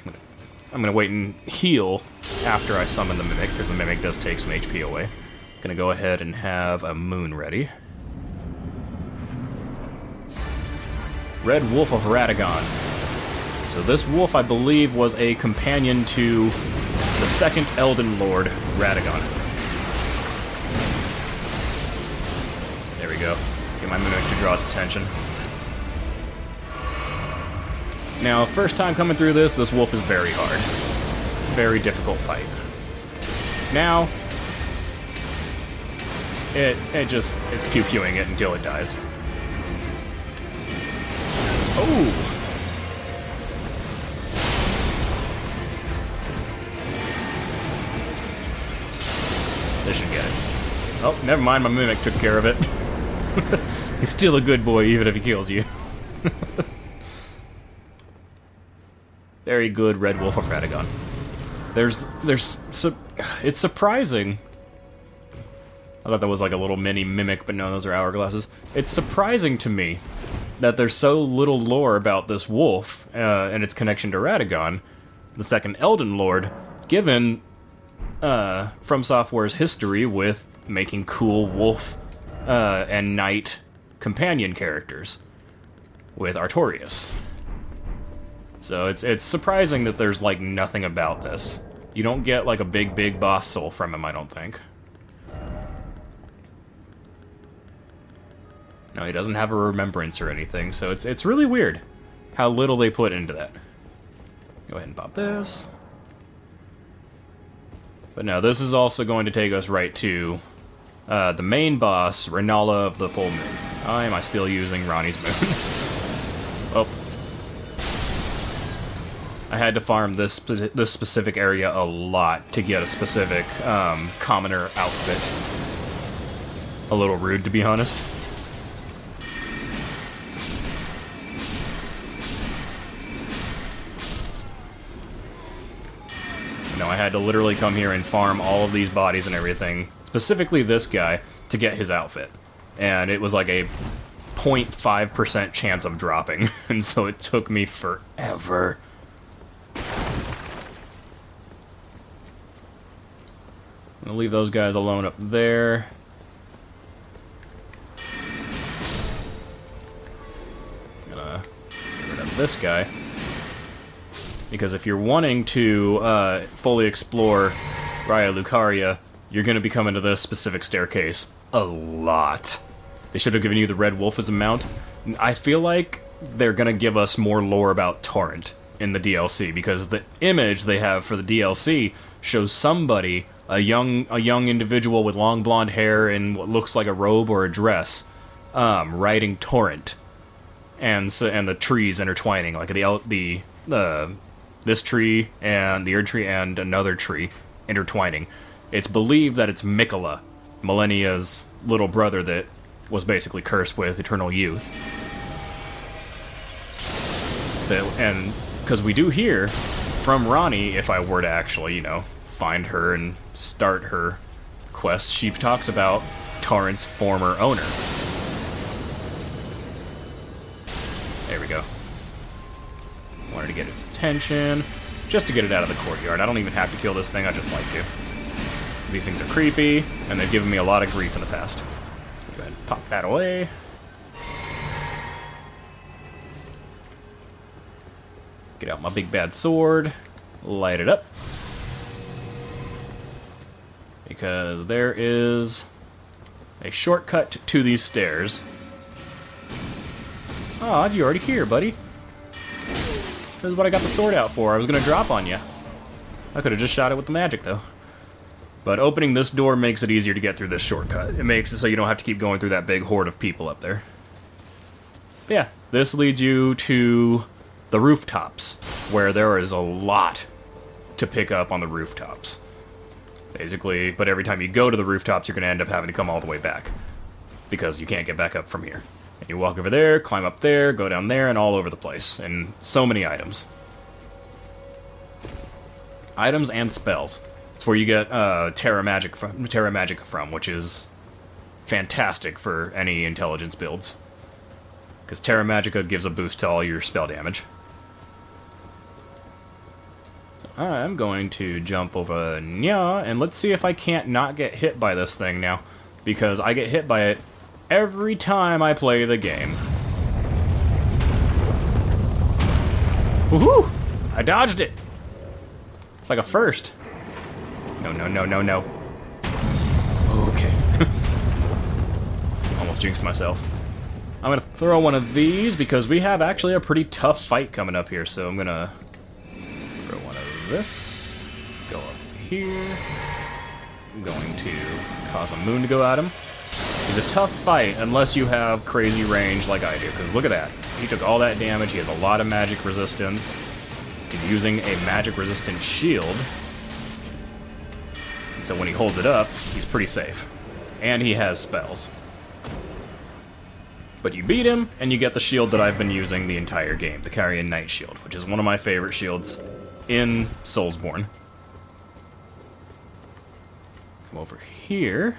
gonna wait and heal after I summon the Mimic, because the Mimic does take some HP away. Gonna go ahead and have a moon ready. Red Wolf of Radagon. So this wolf, I believe, was a companion to the second Elden Lord, Radagon. There we go. Get my Mimic to draw its attention. Now, first time coming through this wolf is very hard. Very difficult fight. Now, it's pew-pewing it until it dies. Oh! This should get it. Oh, never mind, my Mimic took care of it. He's still a good boy, even if he kills you. Very good, Red Wolf of Radagon. It's surprising. I thought that was like a little mini Mimic, but no, those are hourglasses. It's surprising to me that there's so little lore about this wolf and its connection to Radagon, the second Elden Lord, given From Software's history with making cool wolf and knight companion characters with Artorias. So it's surprising that there's like nothing about this. You don't get like a big boss soul from him, I don't think. No, he doesn't have a remembrance or anything, so it's really weird how little they put into that. Go ahead and pop this. But no, this is also going to take us right to the main boss, Renala of the Full Moon. Am I still using Ronnie's moon? Oh. I had to farm this specific area a lot to get a specific commoner outfit. A little rude, to be honest. No, I had to literally come here and farm all of these bodies and everything, specifically this guy, to get his outfit. And it was like a 0.5% chance of dropping, and so it took me forever. I'm gonna leave those guys alone up there. Gonna get rid of this guy. Because if you're wanting to fully explore Raya Lucaria, you're gonna be coming to this specific staircase a lot. They should have given you the Red Wolf as a mount. I feel like they're gonna give us more lore about Torrent in the DLC, because the image they have for the DLC shows somebody, a young individual with long blonde hair and what looks like a robe or a dress, riding Torrent, and the trees intertwining, like this tree and the Erd tree and another tree intertwining. It's believed that it's Mikola, Millennia's little brother that was basically cursed with eternal youth. And because we do hear from Ronnie, if I were to actually, find her and start her quest, she talks about Torrent's former owner. There we go. Wanted to get its attention, just to get it out of the courtyard. I don't even have to kill this thing, I just like to. These things are creepy, and they've given me a lot of grief in the past. Go ahead and pop that away. Get out my big bad sword, light it up. Because there is a shortcut to these stairs. Aw, you're already here, buddy. This is what I got the sword out for. I was gonna drop on you. I could have just shot it with the magic, though. But opening this door makes it easier to get through this shortcut. It makes it so you don't have to keep going through that big horde of people up there. But yeah, this leads you to the rooftops, where there is a lot to pick up on the rooftops. Basically, but every time you go to the rooftops, you're going to end up having to come all the way back, because you can't get back up from here. And you walk over there, climb up there, go down there, and all over the place. And so many items. Items and spells. It's where you get Terra Magica from, which is fantastic for any intelligence builds. Because Terra Magica gives a boost to all your spell damage. So I'm going to jump over Nya, and let's see if I can't not get hit by this thing now. Because I get hit by it every time I play the game. Woohoo! I dodged it! It's like a first. No, no, no, no, no. Okay. Almost jinxed myself. I'm gonna throw one of these because we have actually a pretty tough fight coming up here, so I'm gonna throw one of this. Go up here. I'm going to cause a moon to go at him. It's a tough fight unless you have crazy range like I do, because look at that. He took all that damage, he has a lot of magic resistance. He's using a magic resistant shield. And so when he holds it up, he's pretty safe. And he has spells. But you beat him, and you get the shield that I've been using the entire game, the Carrion Knight Shield, which is one of my favorite shields in Soulsborne. Come over here.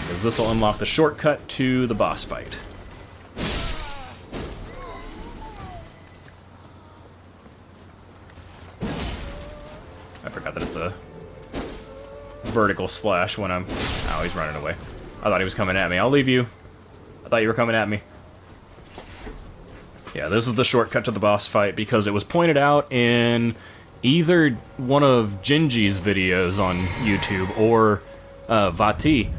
Because this will unlock the shortcut to the boss fight. I forgot that it's a vertical slash when I'm... Oh, he's running away. I thought he was coming at me. I'll leave you. I thought you were coming at me. Yeah, this is the shortcut to the boss fight because it was pointed out in either one of Gingy's videos on YouTube or Vati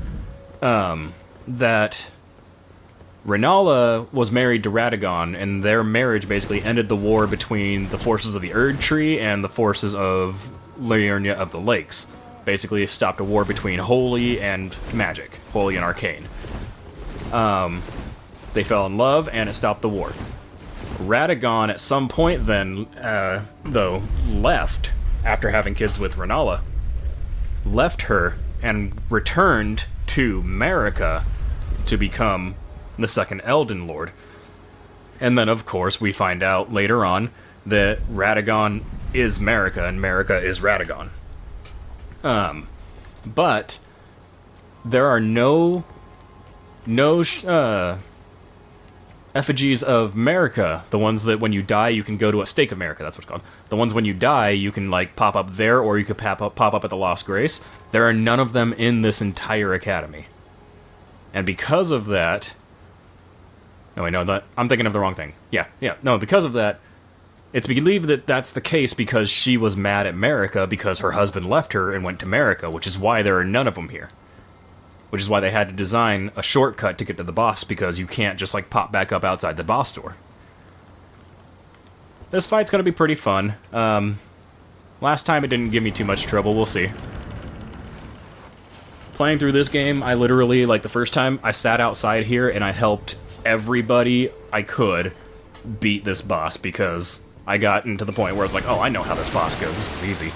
that Renala was married to Radagon, and their marriage basically ended the war between the forces of the Erd Tree and the forces of Liurnia of the Lakes. Basically, it stopped a war between Holy and Magic. Holy and Arcane. They fell in love, and it stopped the war. Radagon, at some point then, though, left, after having kids with Renala, left her and returned to Marika to become the second Elden Lord. And then, of course, we find out later on that Radagon is Marika, and Marika is Radagon. But there are no effigies of Marika, the ones that when you die you can go to a stake of Marika, that's what it's called. The ones when you die you can like pop up there, or you could pop up at the Lost Grace. There are none of them in this entire academy. And because of that... No, wait, no, I'm thinking of the wrong thing. Yeah, no, because of that, it's believed that that's the case because she was mad at Marika because her husband left her and went to Marika, which is why there are none of them here. Which is why they had to design a shortcut to get to the boss, because you can't just, like, pop back up outside the boss door. This fight's gonna be pretty fun. Last time it didn't give me too much trouble, we'll see. Playing through this game, I literally, like, the first time, I sat outside here and I helped everybody I could beat this boss, because I got into the point where it's like, oh, I know how this boss goes, this is easy.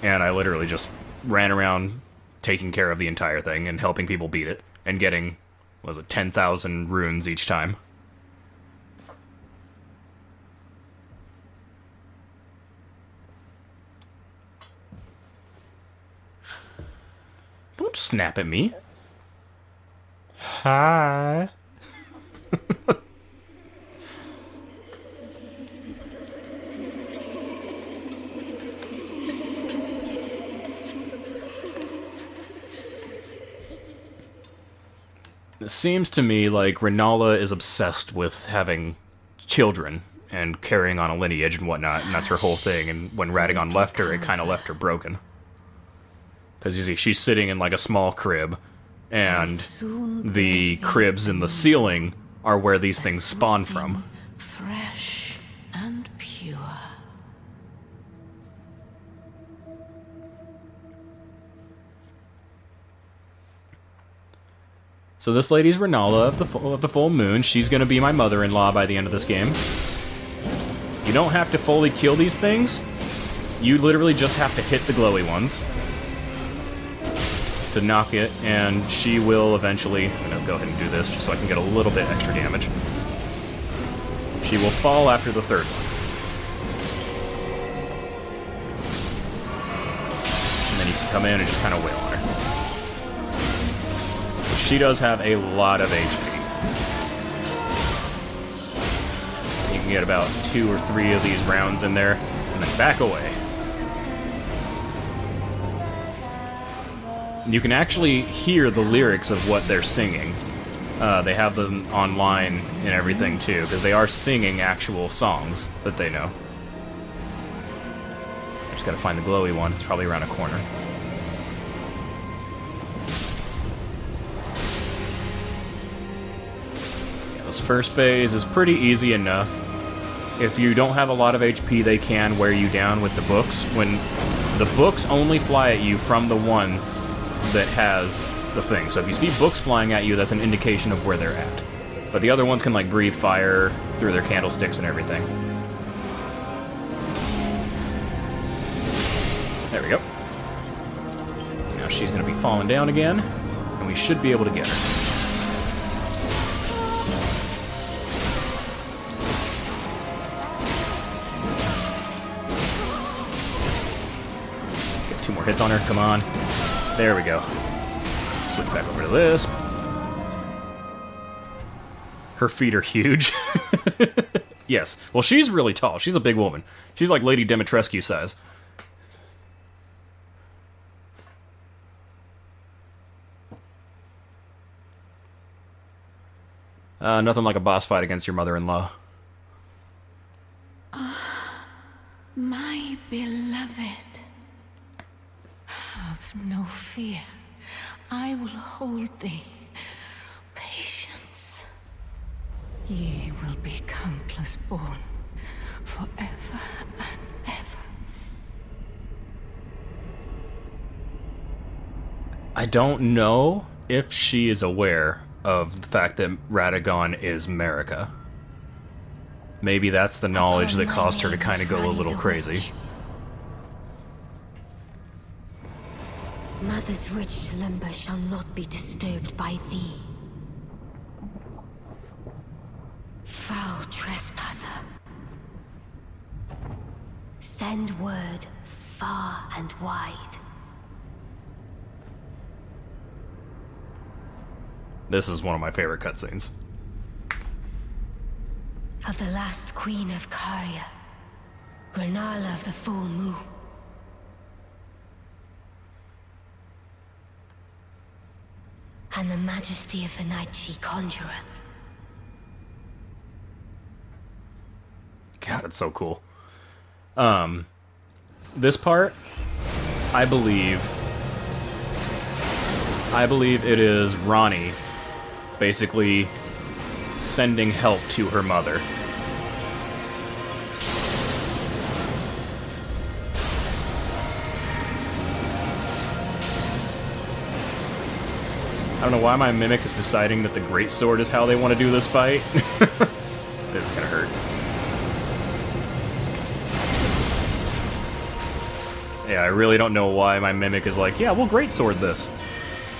And I literally just ran around taking care of the entire thing and helping people beat it, and getting, what was it, 10,000 runes each time. Don't snap at me. Hi. It seems to me like Renala is obsessed with having children and carrying on a lineage and whatnot, and that's her whole thing. And when Radagon left her, it kind of left her broken. Because you see, she's sitting in like a small crib, and the cribs in the ceiling are where these things spawn from. Fresh and pure. So this lady's Renala of the full moon. She's going to be my mother-in-law by the end of this game. You don't have to fully kill these things. You literally just have to hit the glowy ones to knock it, and she will eventually... I'm going to go ahead and do this just so I can get a little bit extra damage. She will fall after the third one. And then you can come in and just kind of wail on her. she does have a lot of HP. You can get about 2 or 3 of these rounds in there, and then back away. You can actually hear the lyrics of what they're singing. They have them online and everything too, because they are singing actual songs that they know. I just gotta find the glowy one. It's probably around a corner. Yeah, this first phase is pretty easy enough. If you don't have a lot of HP, they can wear you down with the books. When the books only fly at you from the one that has the thing. So if you see books flying at you, that's an indication of where they're at. But the other ones can like breathe fire through their candlesticks and everything. There we go. Now she's going to be falling down again, and we should be able to get her. Get 2 more hits on her, come on. There we go. Switch back over to this. Her feet are huge. Yes. Well, she's really tall. She's a big woman. She's like Lady Dimitrescu size. Nothing like a boss fight against your mother-in-law. My beloved, have no fear. I will hold thee. Patience. Ye will be countless born, forever and ever. I don't know if she is aware of the fact that Radagon is Marika. Maybe that's the knowledge that caused her to kind of go a little crazy. Mother's rich slumber shall not be disturbed by thee. Foul trespasser. Send word far and wide. This is one of my favorite cutscenes. Of the last queen of Caria, Renala of the full moon. And the majesty of the night she conjureth. God, it's so cool. This part, I believe it is Ronnie basically sending help to her mother. I don't know why my Mimic is deciding that the Greatsword is how they want to do this fight. This is gonna hurt. Yeah, I really don't know why my Mimic is like, yeah, we'll Greatsword this.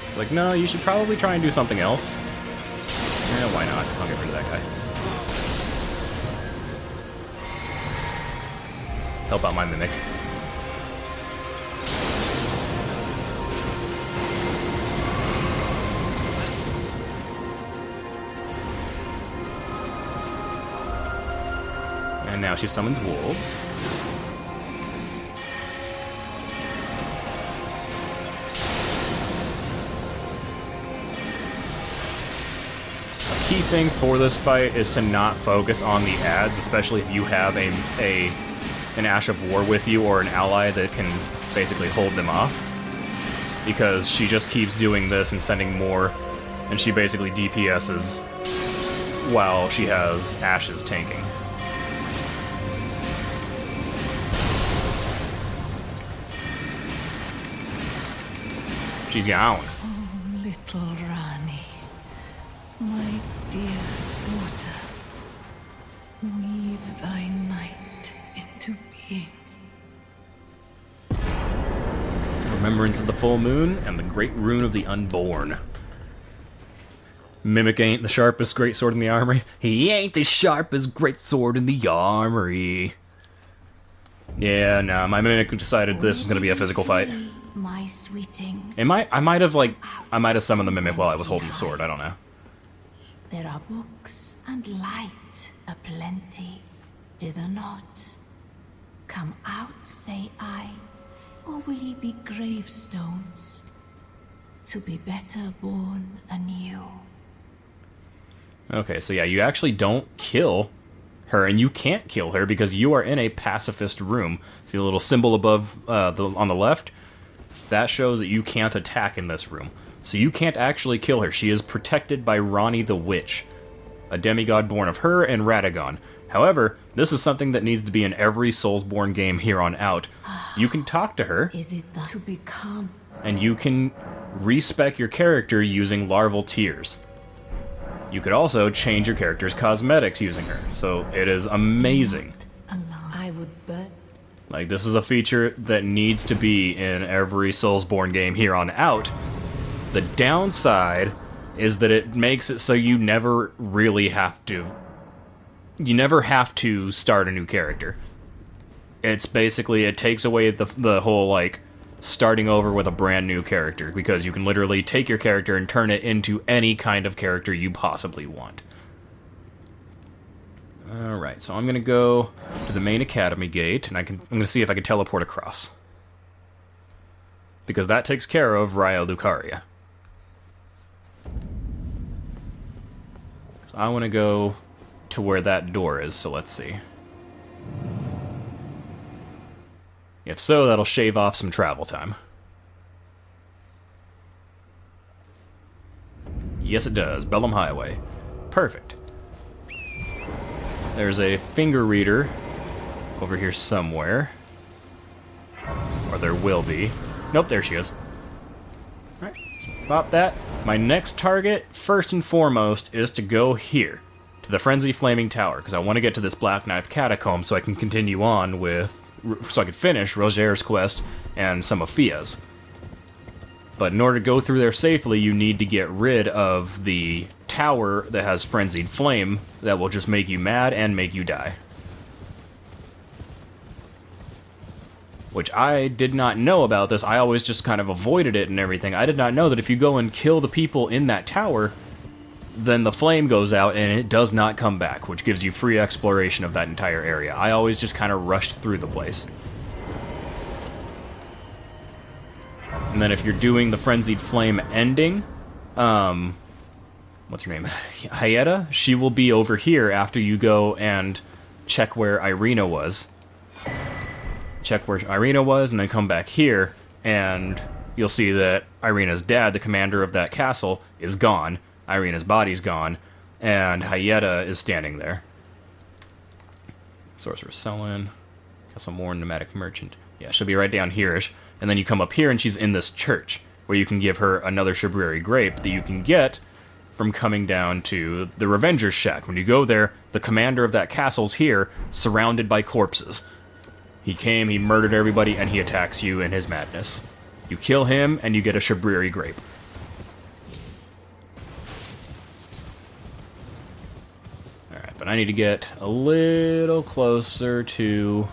It's like, no, you should probably try and do something else. Yeah, why not? I'll get rid of that guy. Help out my Mimic. And now she summons wolves. Key thing for this fight is to not focus on the ads, especially if you have an Ash of War with you or an ally that can basically hold them off. Because she just keeps doing this and sending more, and she basically DPSs while she has Ashes tanking. She's gone. Oh, little Rani, my dear daughter, weave thy night into being. Remembrance of the full moon and the great rune of the unborn. Mimic ain't the sharpest greatsword in the armory. He ain't the sharpest greatsword in the armory. Yeah, nah, my Mimic decided this was gonna be a physical fight. my sweetings. I might have summoned the mimic while I was holding the sword. I don't know. There are books and light aplenty, dither not. Come out, say I, or will ye be gravestones, to be better born anew? Okay, so yeah, you actually don't kill her, and you can't kill her because you are in a pacifist room. See the little symbol above on the left? That shows that you can't attack in this room. So you can't actually kill her. She is protected by Ronnie the Witch, a demigod born of her and Radagon. However, this is something that needs to be in every Soulsborne game here on out. You can talk to her. Is it to become? And you can respec your character using larval tears. You could also change your character's cosmetics using her. So it is amazing. I would bet. Like, this is a feature that needs to be in every Soulsborne game here on out. The downside is that it makes it so you never really have to... You never have to start a new character. It's basically, it takes away the whole, like, starting over with a brand new character, because you can literally take your character and turn it into any kind of character you possibly want. Alright, so I'm going to go to the main academy gate, and I'm going to see if I can teleport across. Because that takes care of Raya Lucaria. So I want to go to where that door is, so let's see. If so, that'll shave off some travel time. Yes, it does. Bellum Highway. Perfect. There's a finger reader over here somewhere. Or there will be. Nope, there she is. Alright, pop that. My next target, first and foremost, is to go here. To the Frenzy Flaming Tower, because I want to get to this Black Knife Catacomb so I can continue on with... so I can finish Roger's quest and some of Fia's. But in order to go through there safely, you need to get rid of the tower that has Frenzied Flame that will just make you mad and make you die. Which I did not know about this. I always just kind of avoided it and everything. I did not know that if you go and kill the people in that tower, then the flame goes out and it does not come back, which gives you free exploration of that entire area. I always just kind of rushed through the place. And then if you're doing the Frenzied Flame ending, what's her name? Hyetta, she will be over here after you go and check where Irina was. Check where Irina was, and then come back here, and you'll see that Irina's dad, the commander of that castle, is gone. Irina's body's gone, and Hyetta is standing there. Sorcerer's Selin. Got some more Pneumatic Merchant. Yeah, she'll be right down here-ish. And then you come up here, and she's in this church, where you can give her another Shabriri Grape that you can get from coming down to the Revenger's Shack. When you go there, the commander of that castle's here, surrounded by corpses. He came, he murdered everybody, and he attacks you in his madness. You kill him, and you get a Shabriri Grape. But I need to get a little closer to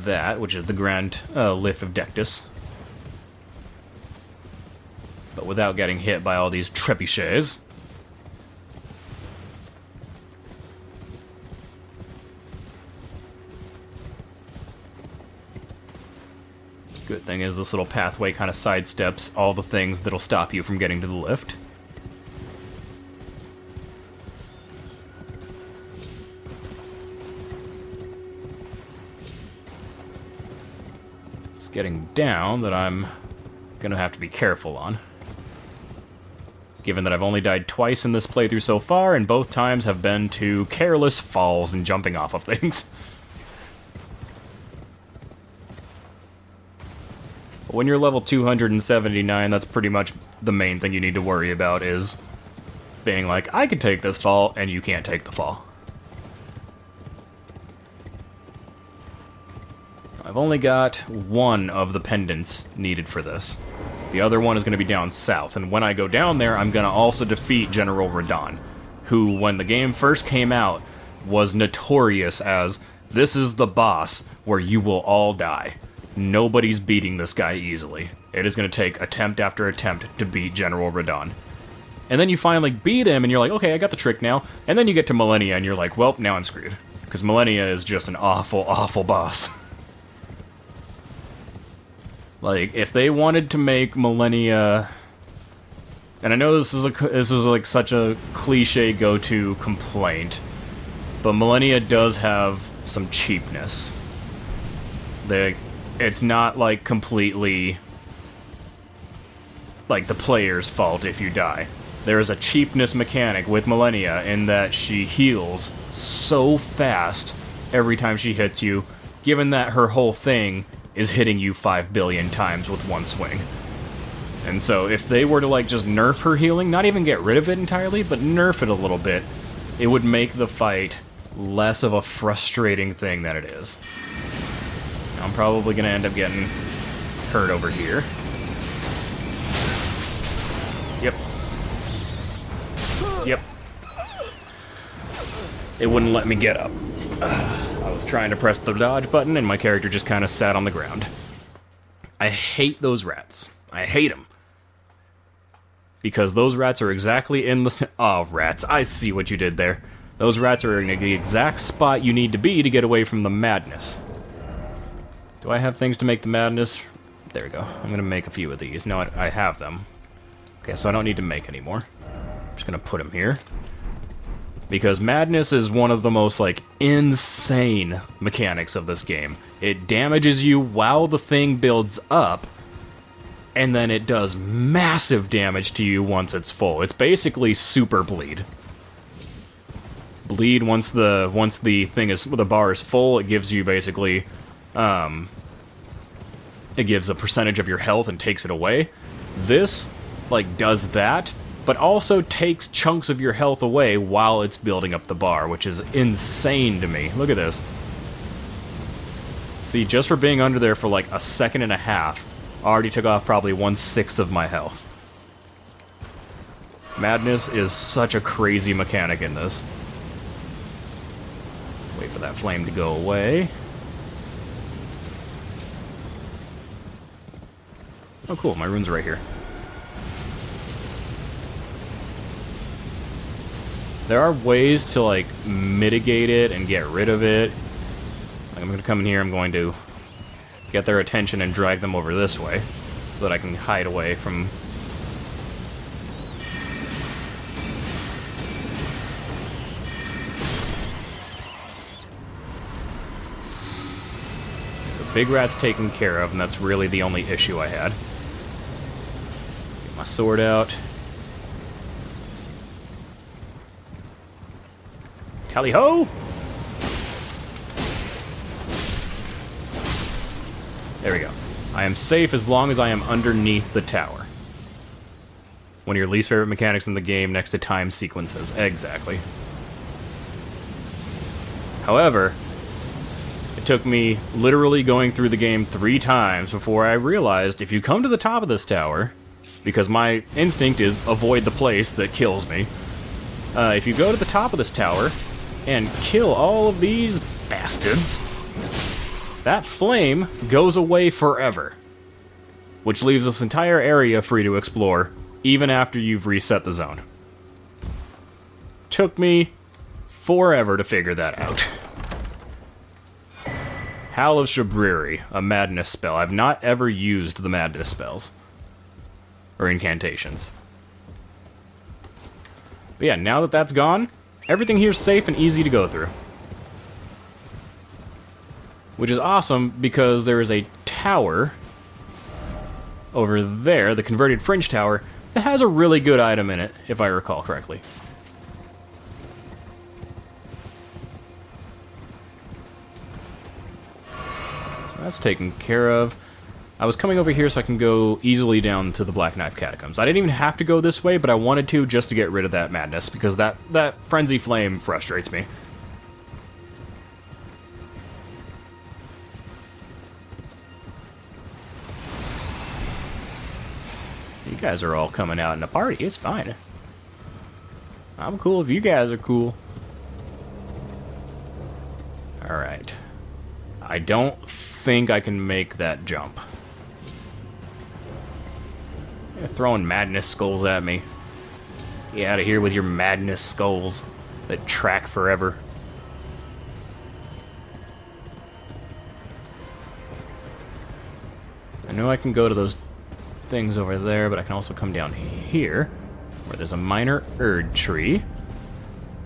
that, which is the Grand Lift of Dectus. But without getting hit by all these trebuchets. Good thing is this little pathway kind of sidesteps all the things that'll stop you from getting to the lift. Getting down that I'm gonna have to be careful on. Given that I've only died twice in this playthrough so far, and both times have been to careless falls and jumping off of things. But when you're level 279, that's pretty much the main thing you need to worry about, is being like, I can take this fall, and you can't take the fall. I've only got one of the pendants needed for this. The other one is going to be down south, and when I go down there, I'm going to also defeat General Radahn, who, when the game first came out, was notorious as, this is the boss where you will all die. nobody's beating this guy easily. It is going to take attempt after attempt to beat General Radon. And then you finally beat him, and you're like, okay, I got the trick now. And then you get to Millennia, and you're like, well, now I'm screwed. Because Millennia is just an awful, awful boss. Like, if they wanted to make Millennia... And I know this is like such a cliche go-to complaint, but Millennia does have some cheapness. It's not, like, completely... like, the player's fault if you die. There is a cheapness mechanic with Millennia in that she heals so fast every time she hits you, given that her whole thing is hitting you 5 billion times with one swing. And so if they were to, like, just nerf her healing, not even get rid of it entirely, but nerf it a little bit, it would make the fight less of a frustrating thing than it is. Now, I'm probably going to end up getting hurt over here. Yep. Yep. It wouldn't let me get up. I was trying to press the dodge button, and my character just kind of sat on the ground. I hate those rats. I hate them. Because those rats are exactly in the... Oh, rats. I see what you did there. Those rats are in the exact spot you need to be to get away from the madness. Do I have things to make the madness? There we go. I'm going to make a few of these. No, I have them. Okay, so I don't need to make any more. I'm just going to put them here. Because madness is one of the most, like, insane mechanics of this game. It damages you while the thing builds up, and then it does massive damage to you once it's full. It's basically super bleed. Bleed once the bar is full, it gives you basically it gives a percentage of your health and takes it away. This, like, does that, but also takes chunks of your health away while it's building up the bar, which is insane to me. Look at this. See, just for being under there for like a second and a half, I already took off probably 1/6 of my health. Madness is such a crazy mechanic in this. Wait for that flame to go away. Oh cool, my runes are right here. There are ways to, like, mitigate it and get rid of it. Like, I'm going to come in here, I'm going to get their attention and drag them over this way, so that I can hide away from... The big rat's taken care of, and that's really the only issue I had. Get my sword out. Tally-ho! There we go. I am safe as long as I am underneath the tower. One of your least favorite mechanics in the game next to time sequences. Exactly. However, it took me literally going through the game 3 times before I realized if you come to the top of this tower, because my instinct is avoid the place that kills me, if you go to the top of this tower and kill all of these bastards, that flame goes away forever, which leaves this entire area free to explore, even after you've reset the zone. Took me forever to figure that out. Howl of Shabriri, a madness spell. I've not ever used the madness spells. Or incantations. But yeah, now that that's gone, everything here's safe and easy to go through. Which is awesome, because there is a tower over there, the converted fringe tower, that has a really good item in it, if I recall correctly. So that's taken care of. I was coming over here so I can go easily down to the Black Knife Catacombs. I didn't even have to go this way, but I wanted to just to get rid of that madness, because that frenzy flame frustrates me. You guys are all coming out in a party, it's fine. I'm cool if you guys are cool. Alright. I don't think I can make that jump. You're throwing madness skulls at me. Get out of here with your madness skulls that track forever. I know I can go to those things over there, but I can also come down here, where there's a minor Erd tree.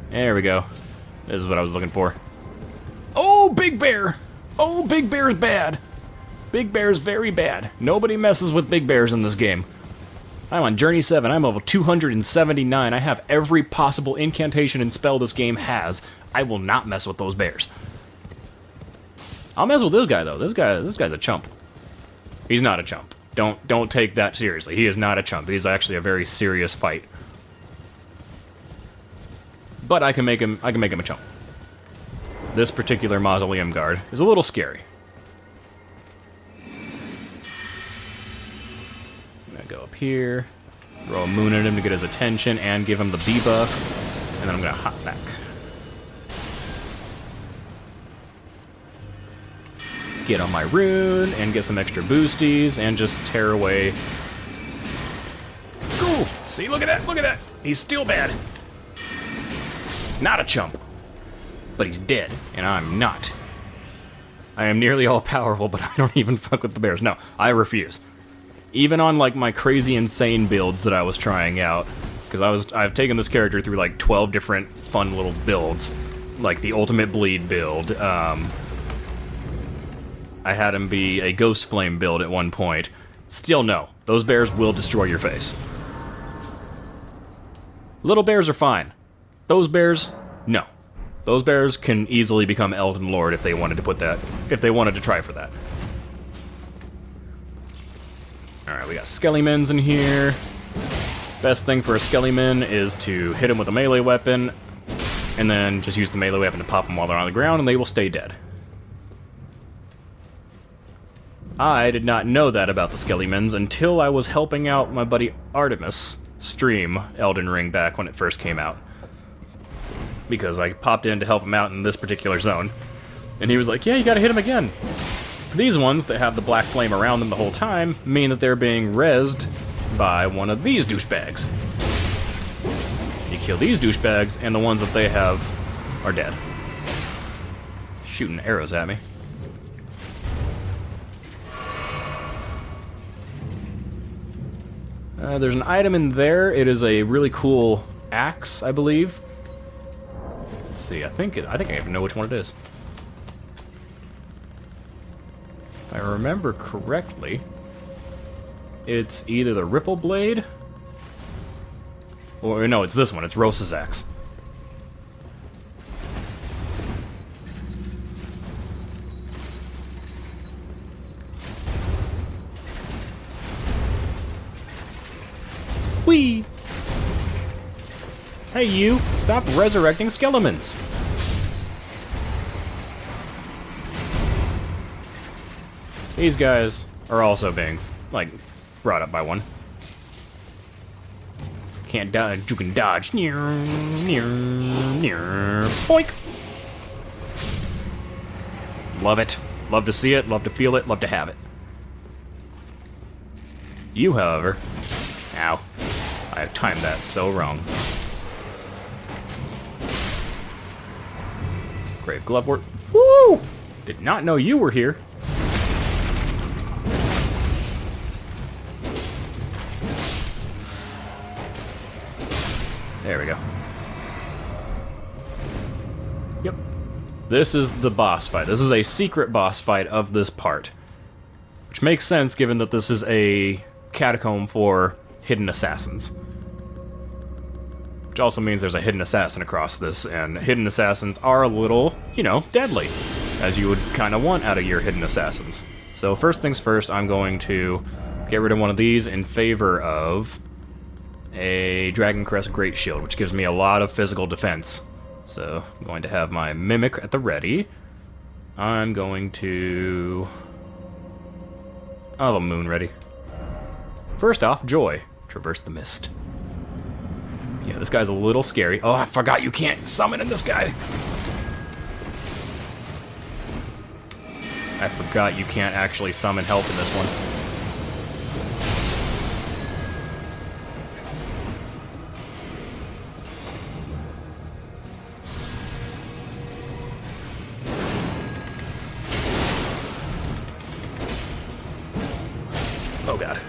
There we go. This is what I was looking for. Oh, Big Bear! Oh, Big Bear's bad. Big Bear's very bad. Nobody messes with Big Bears in this game. I'm on Journey 7. I'm level 279. I have every possible incantation and spell this game has. I will not mess with those bears. I'll mess with this guy, though. This guy's a chump. He's not a chump. Don't take that seriously. He is not a chump. He's actually a very serious fight. But I can make him a chump. This particular mausoleum guard is a little scary. I'm gonna go up here, throw a moon at him to get his attention and give him the bee buff, and then I'm gonna hop back. Get on my rune and get some extra boosties and just tear away. Cool! See, look at that, look at that! He's still bad. Not a chump. But he's dead, and I'm not. I am nearly all-powerful, but I don't even fuck with the bears. No, I refuse. Even on, like, my crazy insane builds that I was trying out, because I've taken this character through, like, 12 different fun little builds, like the Ultimate Bleed build. I had him be a Ghost Flame build at one point. Still no. Those bears will destroy your face. Little bears are fine. Those bears, no. Those bears can easily become Elden Lord if they wanted to put that, if they wanted to try for that. Alright, we got Skellymens in here. Best thing for a Skellyman is to hit him with a melee weapon, and then just use the melee weapon to pop them while they're on the ground, and they will stay dead. I did not know that about the Skellymens until I was helping out my buddy Artemis stream Elden Ring back when it first came out. Because I popped in to help him out in this particular zone. And he was like, yeah, you gotta hit him again. These ones that have the black flame around them the whole time mean that they're being rezzed by one of these douchebags. You kill these douchebags, and the ones that they have are dead. Shooting arrows at me. There's an item in there. It is a really cool axe, I believe. Let's see. I think I even know which one it is. If I remember correctly, it's either the Ripple Blade, or no, it's this one. It's Rosa's axe. Whee! Hey you! Stop resurrecting Skeletons! These guys are also being, like, brought up by one. Can't dodge, you can dodge. Boink! Love it. Love to see it, love to feel it, love to have it. You, however... Ow. I have timed that so wrong. Grave Glovewort. Woo! Did not know you were here. There we go. Yep. This is the boss fight. This is a secret boss fight of this part. Which makes sense given that this is a catacomb for hidden assassins. Which also means there's a hidden assassin across this, and hidden assassins are a little, you know, deadly, as you would kind of want out of your hidden assassins. So first things first, I'm going to get rid of one of these in favor of a Dragon Crest Great Shield, which gives me a lot of physical defense. So I'm going to have my Mimic at the ready. I'm going to... I'll have a Moon ready. First off, Joy. Traverse the Mist. Yeah, this guy's a little scary. Oh, I forgot you can't summon in this guy. I forgot you can't actually summon help in this one. Oh god.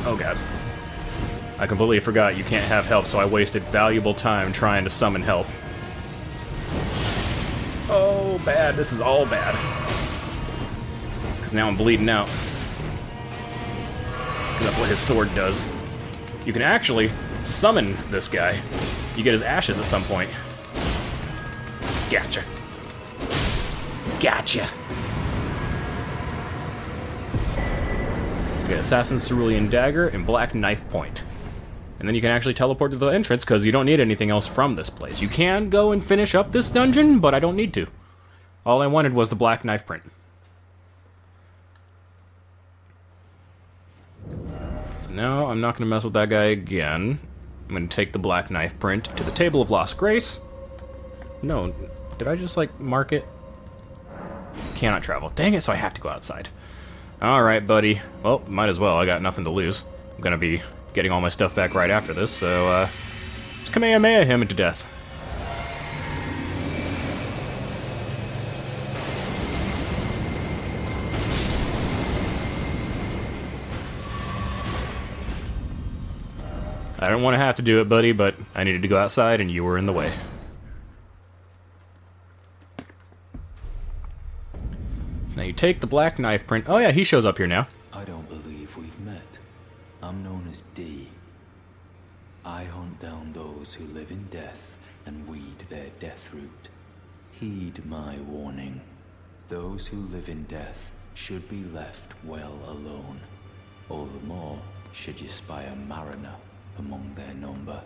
Oh god. I completely forgot you can't have help, so I wasted valuable time trying to summon help. Oh, bad. This is all bad. Because now I'm bleeding out. Because that's what his sword does. You can actually summon this guy. You get his ashes at some point. Gotcha. Gotcha. You get Assassin's Cerulean Dagger and Black Knife Point. And then you can actually teleport to the entrance because you don't need anything else from this place. You can go and finish up this dungeon, but I don't need to. All I wanted was the Black Knife Print. So now I'm not going to mess with that guy again. I'm going to take the Black Knife Print to the Table of Lost Grace. No, did I just, like, mark it? Cannot travel. Dang it, so I have to go outside. Alright, buddy. Well, might as well. I got nothing to lose. I'm going to be getting all my stuff back right after this, so, let's Kamehameha him into death. I don't want to have to do it, buddy, but I needed to go outside and you were in the way. So now you take the Black Knife Print. Oh yeah, he shows up here now. I don't believe we've met. I'm known as D. I hunt down those who live in death and weed their death root. Heed my warning. Those who live in death should be left well alone. All the more should you spy a mariner among their number,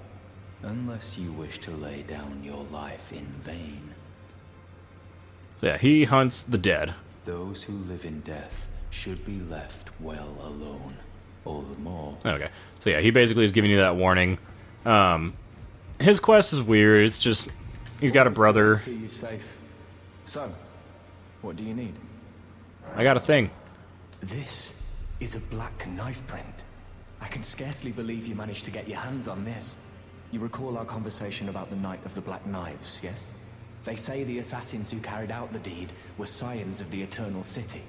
unless you wish to lay down your life in vain. So yeah, he hunts the dead. Those who live in death should be left well alone. All the more. Okay, so yeah, he basically is giving you that warning. His quest is weird. It's just he's got a brother. See you safe. So, what do you need? I got a thing. This is a black knife print. I can scarcely believe you managed to get your hands on this. You recall our conversation about the Night of the Black Knives, yes? They say the assassins who carried out the deed were scions of the Eternal City.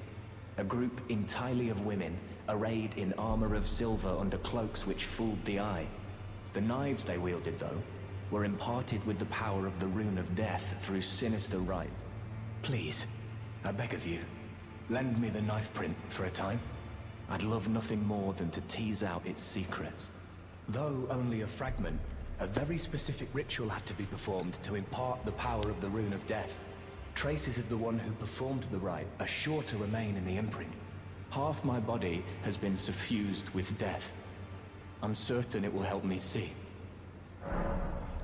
A group entirely of women, arrayed in armor of silver under cloaks which fooled the eye. The knives they wielded, though, were imparted with the power of the Rune of Death through sinister rite. Please, I beg of you, lend me the knife print for a time. I'd love nothing more than to tease out its secrets. Though only a fragment, a very specific ritual had to be performed to impart the power of the Rune of Death. Traces of the one who performed the rite are sure to remain in the imprint. Half my body has been suffused with death. I'm certain it will help me see.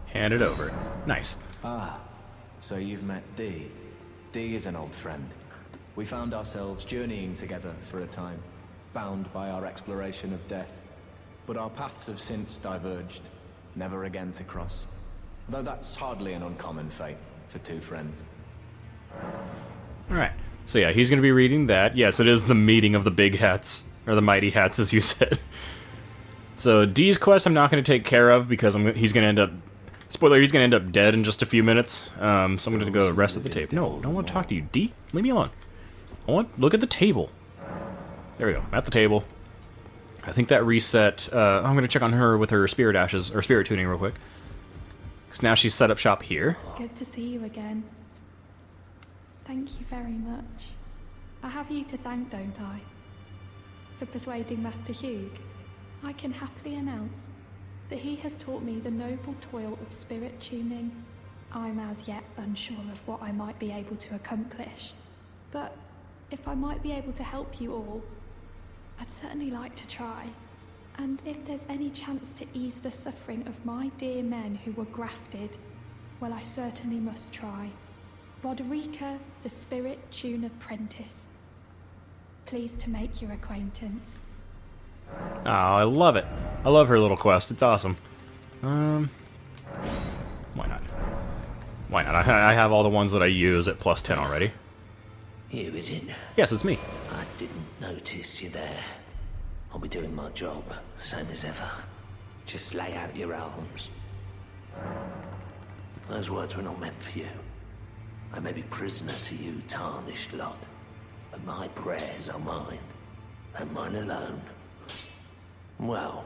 Hand it over. Nice. Ah, so you've met D. D is an old friend. We found ourselves journeying together for a time, bound by our exploration of death. But our paths have since diverged, never again to cross. Though that's hardly an uncommon fate for two friends. Alright. So yeah, he's going to be reading that. Yes, it is the meeting of the big hats. Or the mighty hats, as you said. So D's quest I'm not going to take care of because he's going to end up... Spoiler, he's going to end up dead in just a few minutes. So I'm going to go rest at the table. No, I don't want to talk to you. D, leave me alone. Look at the table. There we go. At the table. I think that reset... I'm going to check on her with her spirit ashes, or spirit tuning real quick. Because now she's set up shop here. Good to see you again. Thank you very much. I have you to thank, don't I? For persuading Master Hugh. I can happily announce that he has taught me the noble toil of spirit tuning. I'm as yet unsure of what I might be able to accomplish. But if I might be able to help you all, I'd certainly like to try. And if there's any chance to ease the suffering of my dear men who were grafted, well, I certainly must try. Roderica, the Spirit Tune Apprentice. Pleased to make your acquaintance. Oh, I love it. I love her little quest. It's awesome. Why not? Why not? I have all the ones that I use at plus 10 already. You, is it? Yes, it's me. I didn't notice you there. I'll be doing my job, same as ever. Just lay out your arms. Those words were not meant for you. I may be prisoner to you, tarnished lot, but my prayers are mine, and mine alone. Well,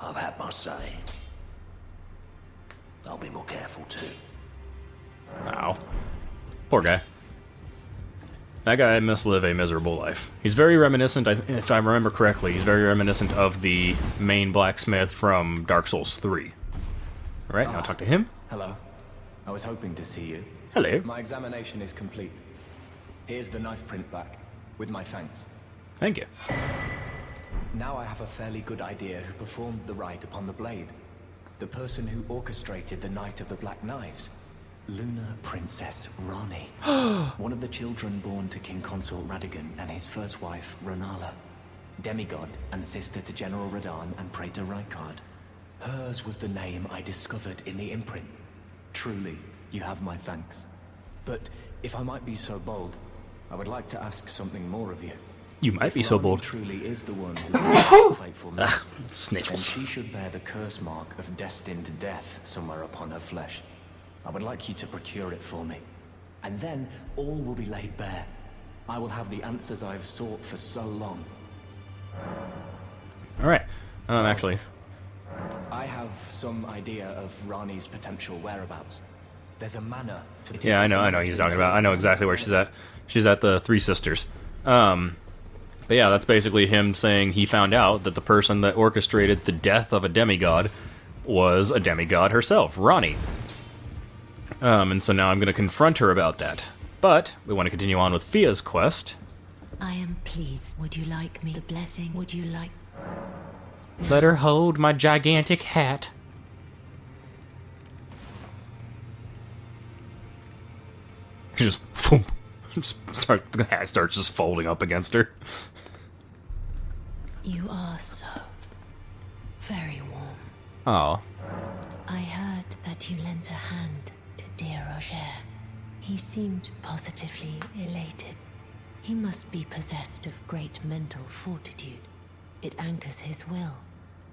I've had my say. I'll be more careful too. Ow. Poor guy. That guy must live a miserable life. He's very reminiscent, if I remember correctly, he's very reminiscent of the main blacksmith from Dark Souls 3. Alright, now talk to him. Hello. I was hoping to see you. Hello. My examination is complete. Here's the knife print back, with my thanks. Thank you. Now I have a fairly good idea who performed the rite upon the blade. The person who orchestrated the Night of the Black Knives. Lunar Princess Rani. One of the children born to King Consort Radigan and his first wife, Renala. Demigod and sister to General Radahn and Praetor Rykard. Hers was the name I discovered in the imprint. Truly, you have my thanks. But if I might be so bold, I would like to ask something more of you. You might be so bold. Truly is the one who faithful man. Sniffles. Then she should bear the curse mark of destined death somewhere upon her flesh. I would like you to procure it for me. And then all will be laid bare. I will have the answers I have sought for so long. Alright. Actually. I have some idea of Rani's potential whereabouts. There's a manor to... Yeah, I know what he's talking about. I know exactly where she's at. She's at the Three Sisters. But yeah, that's basically him saying he found out that the person that orchestrated the death of a demigod was a demigod herself, Rani. And so now I'm going to confront her about that. But we want to continue on with Fia's quest. I am pleased. Would you like me? The blessing? Would you like... Let her hold my gigantic hat. Just, the hat starts just folding up against her. You are so very warm. Oh. I heard that you lent a hand to dear Roger. He seemed positively elated. He must be possessed of great mental fortitude. It anchors his will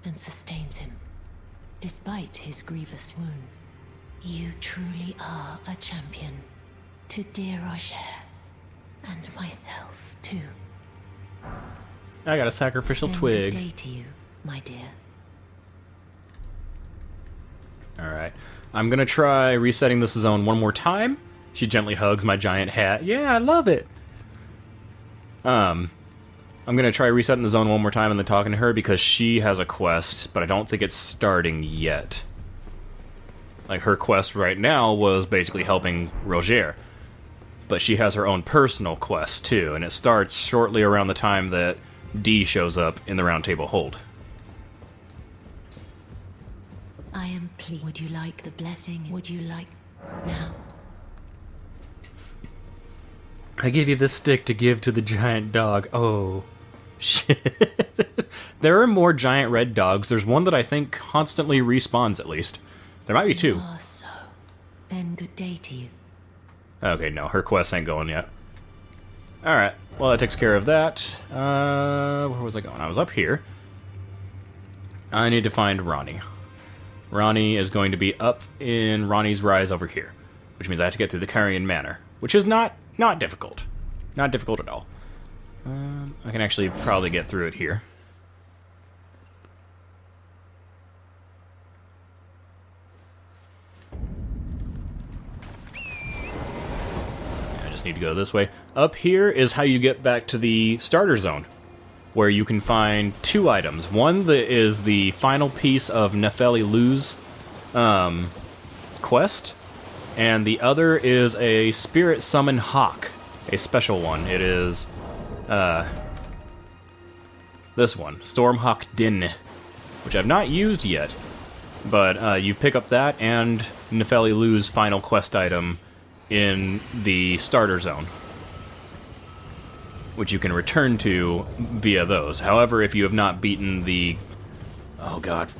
and sustains him, despite his grievous wounds. You truly are a champion. To dear Roger, and myself too. I got a sacrificial Then twig. Good day to you, my dear. Alright. I'm gonna try resetting this zone one more time. She gently hugs my giant hat. Yeah, I love it! I'm gonna try resetting the zone one more time and then talking to her because she has a quest, but I don't think it's starting yet. Like, her quest right now was basically helping Roger. But she has her own personal quest, too, and it starts shortly around the time that D shows up in the Round Table Hold. I am pleased. Would you like the blessing? Would you like... Now. I give you this stick to give to the giant dog. Oh, shit. There are more giant red dogs. There's one that I think constantly respawns, at least. There might be two. You are so. Then good day to you. Okay, no, her quest ain't going yet. Alright, well, that takes care of that. Where was I going? I was up here. I need to find Rani. Rani is going to be up in Rani's Rise over here, which means I have to get through the Carrion Manor, which is not difficult. Not difficult at all. I can actually probably get through it here. Need to go this way. Up here is how you get back to the starter zone, where you can find two items. One that is the final piece of Nefeli Lu's quest, and the other is a Spirit Summon Hawk, a special one. It is this one, Stormhawk Din, which I've not used yet, but you pick up that and Nefeli Lu's final quest item in the starter zone, which you can return to via those. However, if you have not beaten the... Oh god,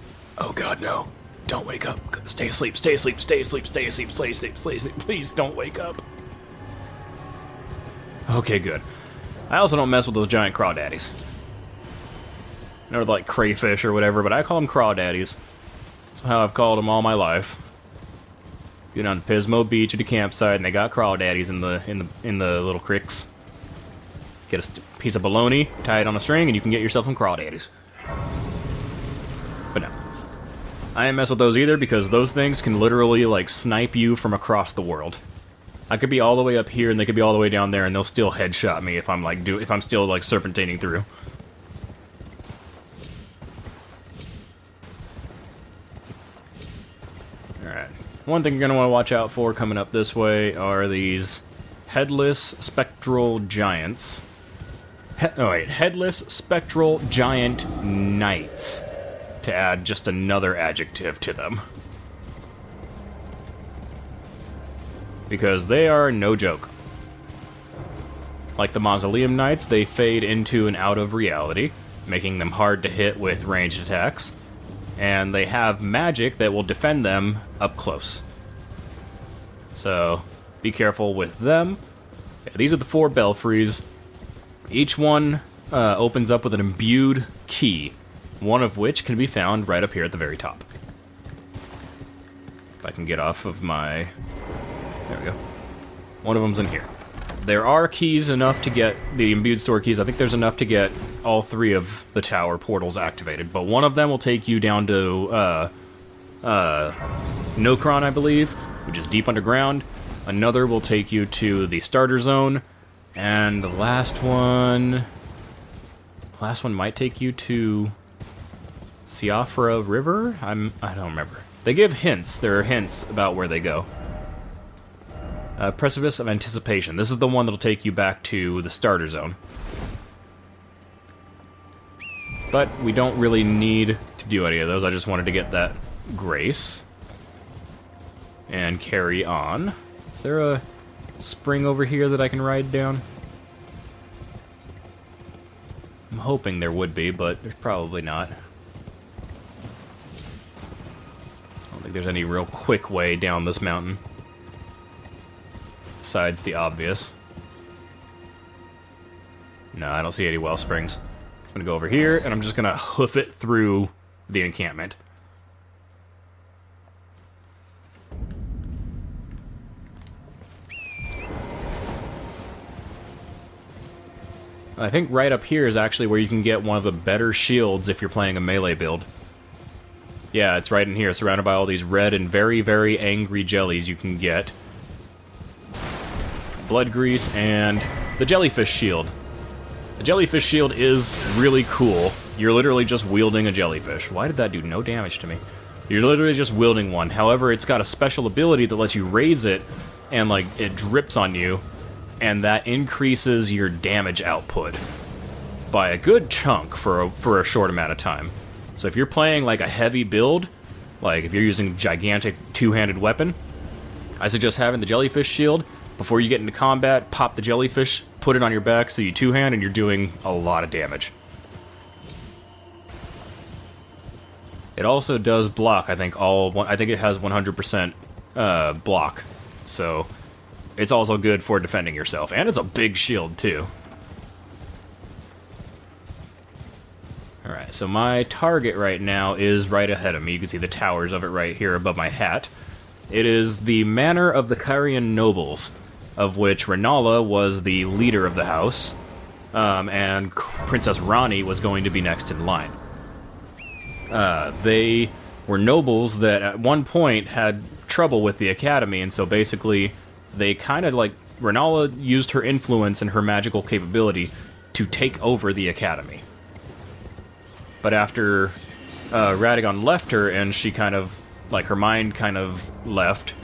no. Don't wake up. Stay asleep, stay asleep, stay asleep, stay asleep, stay asleep, stay asleep. Please don't wake up. Okay, good. I also don't mess with those giant crawdaddies. I know they're like crayfish or whatever, but I call them crawdaddies. That's how I've called them all my life. Get on Pismo Beach at a campsite, and they got crawdaddies in the little creeks. Get a piece of bologna, tie it on a string, and you can get yourself some crawdaddies. But no. I ain't mess with those either, because those things can literally, like, snipe you from across the world. I could be all the way up here, and they could be all the way down there, and they'll still headshot me if I'm, like, if I'm still, like, serpentining through. Alright. One thing you're going to want to watch out for coming up this way are these headless spectral giants. Headless spectral giant knights. To add just another adjective to them. Because they are no joke. Like the Mausoleum Knights, they fade into and out of reality, making them hard to hit with ranged attacks. And they have magic that will defend them up close. So, be careful with them. Yeah, these are the 4 belfries. Each one opens up with an imbued key, one of which can be found right up here at the very top. If I can get off of my... There we go. One of them's in here. There are keys enough to get the imbued store keys. I think there's enough to get all 3 of the tower portals activated, but one of them will take you down to Nokron, I believe, which is deep underground. Another will take you to the starter zone, and the last one might take you to Siafra River? I don't remember. They give hints. There are hints about where they go. Precipice of Anticipation. This is the one that'll take you back to the starter zone. But we don't really need to do any of those. I just wanted to get that grace. And carry on. Is there a spring over here that I can ride down? I'm hoping there would be, but there's probably not. I don't think there's any real quick way down this mountain. Besides the obvious. No, I don't see any well springs. I'm gonna go over here, and I'm just gonna hoof it through the encampment. I think right up here is actually where you can get one of the better shields if you're playing a melee build. Yeah, it's right in here, surrounded by all these red and very, very angry jellies you can get. Blood grease and the jellyfish shield. The jellyfish shield is really cool. You're literally just wielding a jellyfish. Why did that do no damage to me? You're literally just wielding one. However, it's got a special ability that lets you raise it, and like it drips on you, and that increases your damage output by a good chunk for a short amount of time. So if you're playing like a heavy build, like if you're using a gigantic two-handed weapon, I suggest having the jellyfish shield. Before you get into combat, pop the jellyfish, put it on your back so you two-hand, and you're doing a lot of damage. It also does block, I think it has 100% block, so it's also good for defending yourself. And it's a big shield, too. Alright, so my target right now is right ahead of me. You can see the towers of it right here above my hat. It is the Manor of the Carian Nobles, of which Renala was the leader of the house, and Princess Rani was going to be next in line. They were nobles that at one point had trouble with the academy, and so basically they kind of like... Renala used her influence and her magical capability to take over the academy. But after Radagon left her, and she kind of... like, her mind kind of left...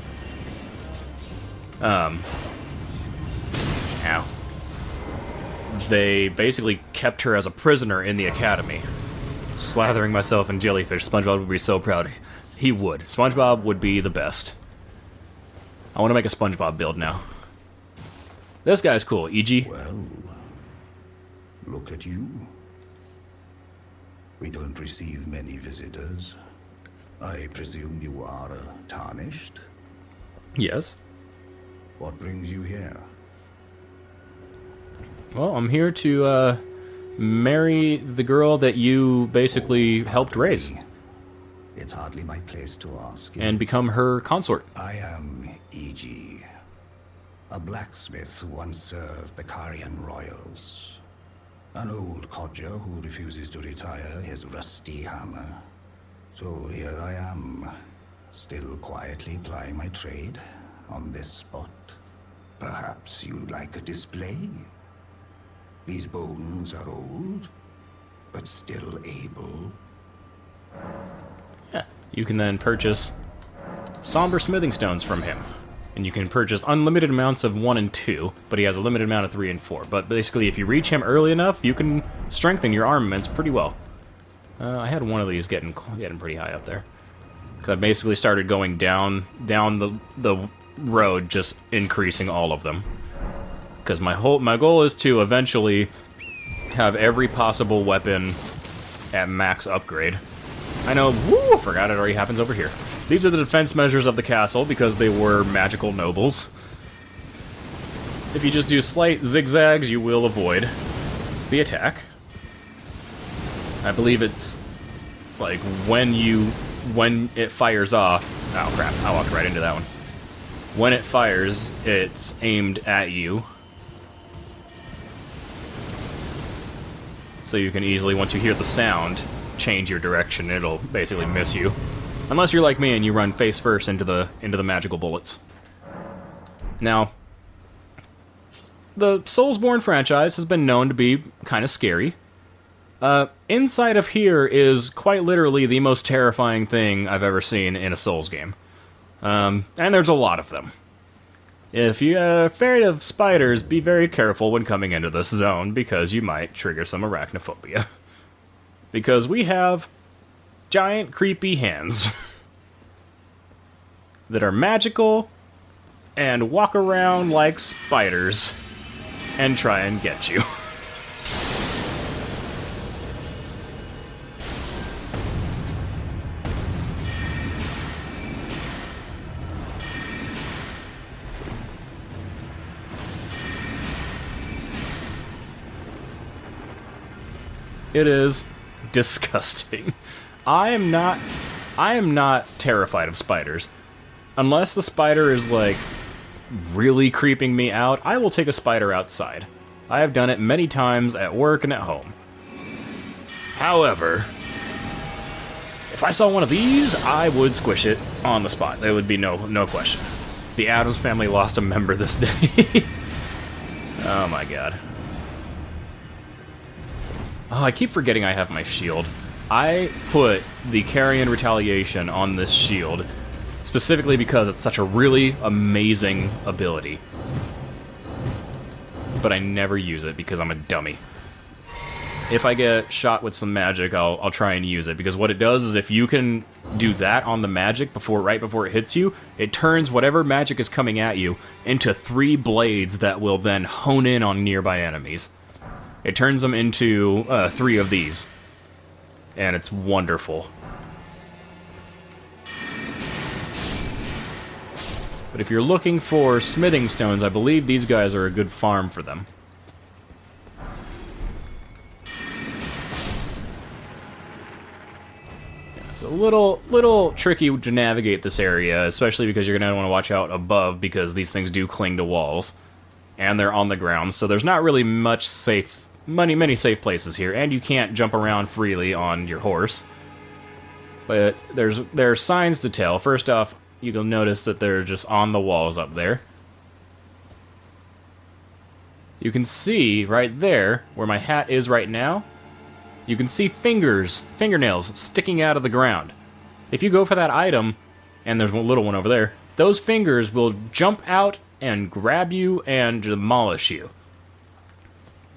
Ow. They basically kept her as a prisoner in the academy. Slathering myself in jellyfish. SpongeBob would be so proud. He would. SpongeBob would be the best. I want to make a SpongeBob build now. This guy's cool. E.G. Well, look at you. We don't receive many visitors. I presume you are tarnished? Yes. What brings you here? Well, I'm here to marry the girl that you basically helped raise. It's hardly my place to ask you. And become her consort. I am E.G., a blacksmith who once served the Carian royals. An old codger who refuses to retire his rusty hammer. So here I am, still quietly plying my trade on this spot. Perhaps you'd like a display? These bones are old, but still able. Yeah, you can then purchase somber smithing stones from him. And you can purchase unlimited amounts of 1 and 2, but he has a limited amount of 3 and 4. But basically, if you reach him early enough, you can strengthen your armaments pretty well. I had one of these getting pretty high up there. Because I basically started going down the road, just increasing all of them. Because my goal is to eventually have every possible weapon at max upgrade. I know, woo, forgot it already happens over here. These are the defense measures of the castle because they were magical nobles. If you just do slight zigzags, you will avoid the attack. I believe it's like when it fires off. Oh crap, I walked right into that one. When it fires, it's aimed at you. So you can easily, once you hear the sound, change your direction. It'll basically miss you. Unless you're like me and you run face first into the magical bullets. Now, the Soulsborne franchise has been known to be kind of scary. Inside of here is quite literally the most terrifying thing I've ever seen in a Souls game. And there's a lot of them. If you're afraid of spiders, be very careful when coming into this zone, because you might trigger some arachnophobia. Because we have giant creepy hands that are magical and walk around like spiders and try and get you. It is disgusting. I am not terrified of spiders. Unless the spider is, like, really creeping me out, I will take a spider outside. I have done it many times at work and at home. However, if I saw one of these, I would squish it on the spot. There would be no question. The Addams family lost a member this day. Oh my god. Oh, I keep forgetting I have my shield. I put the Carrion Retaliation on this shield specifically because it's such a really amazing ability. But I never use it because I'm a dummy. If I get shot with some magic, I'll try and use it, because what it does is if you can do that on the magic right before it hits you, it turns whatever magic is coming at you into 3 blades that will then hone in on nearby enemies. It turns them into 3 of these. And it's wonderful. But if you're looking for smithing stones, I believe these guys are a good farm for them. Yeah, it's a little tricky to navigate this area, especially because you're going to want to watch out above, because these things do cling to walls. And they're on the ground, so there's not really much many safe places here, and you can't jump around freely on your horse. But there are signs to tell. First off, you'll notice that they're just on the walls up there. You can see right there, where my hat is right now, you can see fingernails sticking out of the ground. If you go for that item, and there's one little one over there, those fingers will jump out and grab you and demolish you.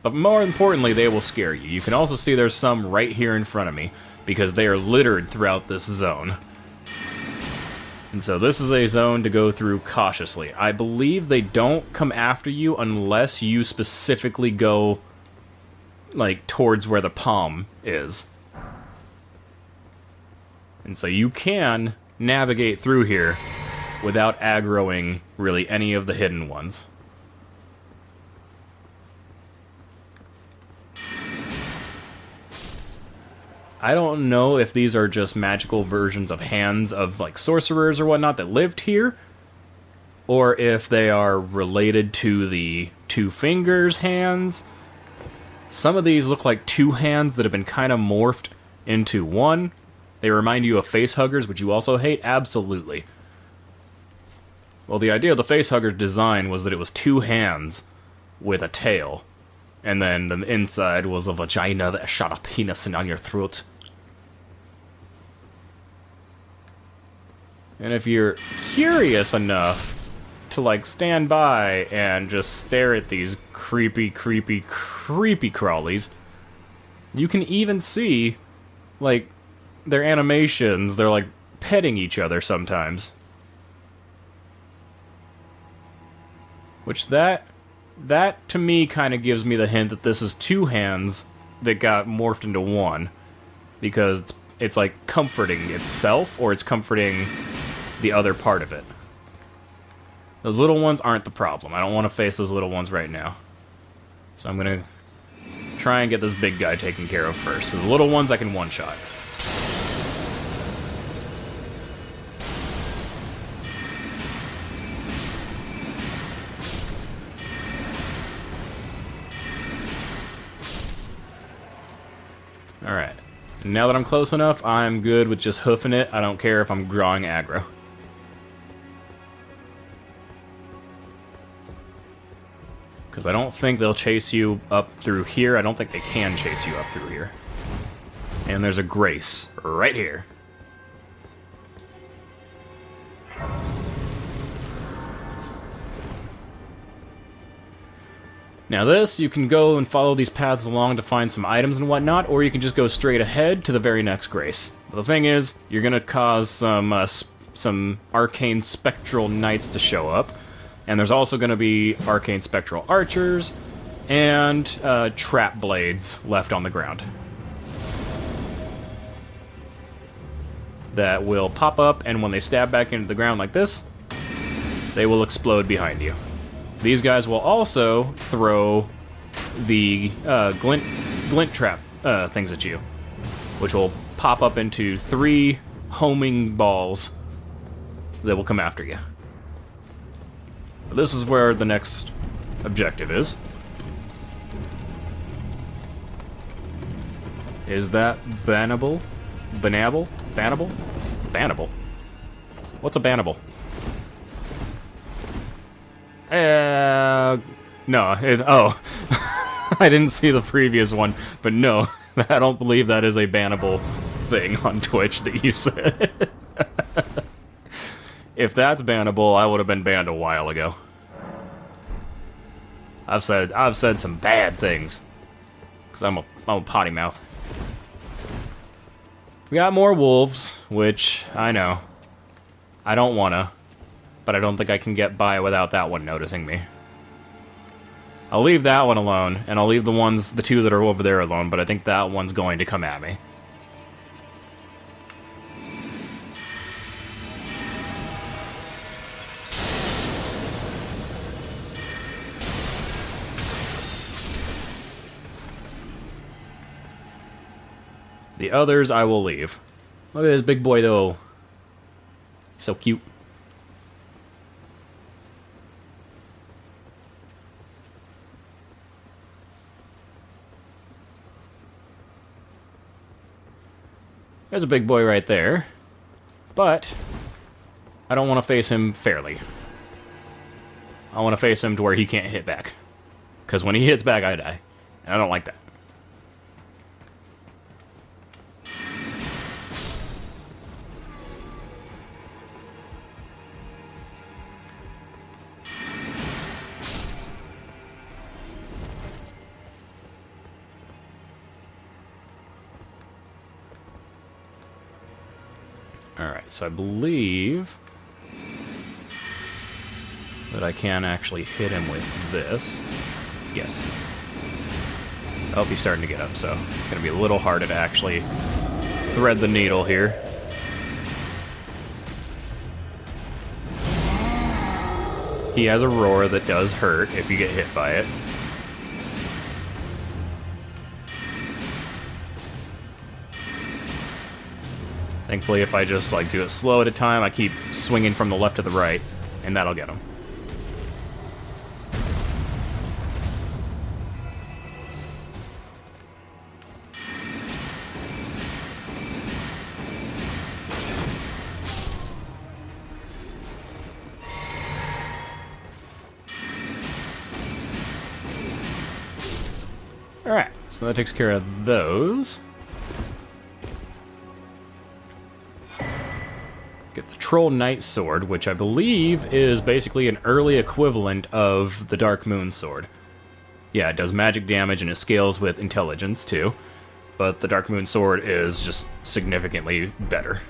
But more importantly, they will scare you. You can also see there's some right here in front of me, because they are littered throughout this zone. And so this is a zone to go through cautiously. I believe they don't come after you unless you specifically go, like, towards where the palm is. And so you can navigate through here without aggroing really any of the hidden ones. I don't know if these are just magical versions of hands of like sorcerers or whatnot that lived here, or if they are related to the Two Fingers hands. Some of these look like two hands that have been kind of morphed into one. They remind you of face huggers, which you also hate? Absolutely. Well, the idea of the face huggers design was that it was two hands with a tail, and then the inside was a vagina that shot a penis in on your throat. And if you're curious enough to, like, stand by and just stare at these creepy, creepy, creepy crawlies, you can even see, like, their animations. They're, like, petting each other sometimes. Which that to me kind of gives me the hint that this is two hands that got morphed into one. Because it's like comforting itself, or it's comforting the other part of it. Those little ones aren't the problem. I don't want to face those little ones right now. So I'm going to try and get this big guy taken care of first. So the little ones I can one-shot. Alright. Now that I'm close enough, I'm good with just hoofing it. I don't care if I'm drawing aggro. Because I don't think they'll chase you up through here. I don't think they can chase you up through here. And there's a Grace right here. Now this, you can go and follow these paths along to find some items and whatnot, or you can just go straight ahead to the very next Grace. But the thing is, you're going to cause some arcane spectral knights to show up, and there's also going to be arcane spectral archers and trap blades left on the ground that will pop up, and when they stab back into the ground like this, they will explode behind you. These guys will also throw the glint trap things at you, which will pop up into 3 homing balls that will come after you. But this is where the next objective is. Is that bannable? Bannable? Bannable? Bannable. What's a bannable? No. I didn't see the previous one, but no, I don't believe that is a bannable thing on Twitch that you said. If that's bannable, I would have been banned a while ago. I've said some bad things, because I'm a potty mouth. We got more wolves, which I know. I don't wanna. But I don't think I can get by without that one noticing me. I'll leave that one alone, and I'll leave the 2 that are over there alone, but I think that one's going to come at me. The others I will leave. Look at this big boy, though. He's so cute. There's a big boy right there, but I don't want to face him fairly. I want to face him to where he can't hit back, because when he hits back, I die, and I don't like that. Alright, so I believe that I can actually hit him with this. Yes. Oh, he's starting to get up, so it's going to be a little harder to actually thread the needle here. He has a roar that does hurt if you get hit by it. Thankfully, if I just like do it slow at a time, I keep swinging from the left to the right, and that'll get him. Alright, so that takes care of those. Get the Troll Knight Sword, which I believe is basically an early equivalent of the Dark Moon Sword. Yeah, it does magic damage and it scales with intelligence too, but the Dark Moon Sword is just significantly better.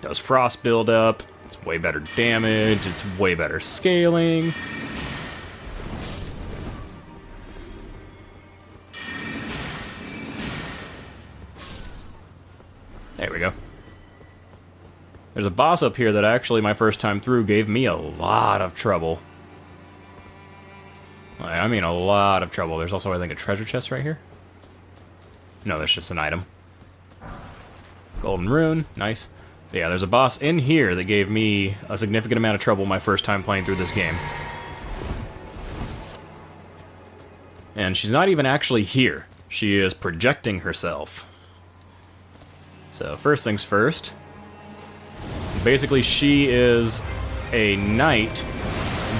Does frost buildup, it's way better damage, it's way better scaling. There we go. There's a boss up here that actually, my first time through, gave me a lot of trouble. I mean, a lot of trouble. There's also, I think, a treasure chest right here. No, that's just an item. Golden rune, nice. But yeah, there's a boss in here that gave me a significant amount of trouble my first time playing through this game. And she's not even actually here. She is projecting herself. So, first things first. Basically, she is a knight.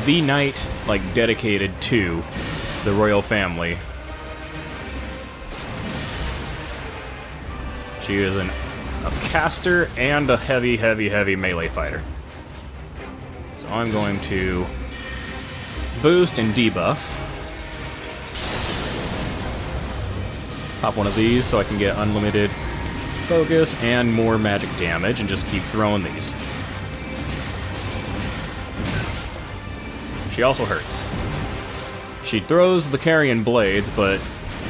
The knight, like, dedicated to the royal family. She is a caster and a heavy melee fighter. So I'm going to boost and debuff. Pop one of these so I can get unlimited focus and more magic damage and just keep throwing these. She also hurts. She throws the carrion blades, but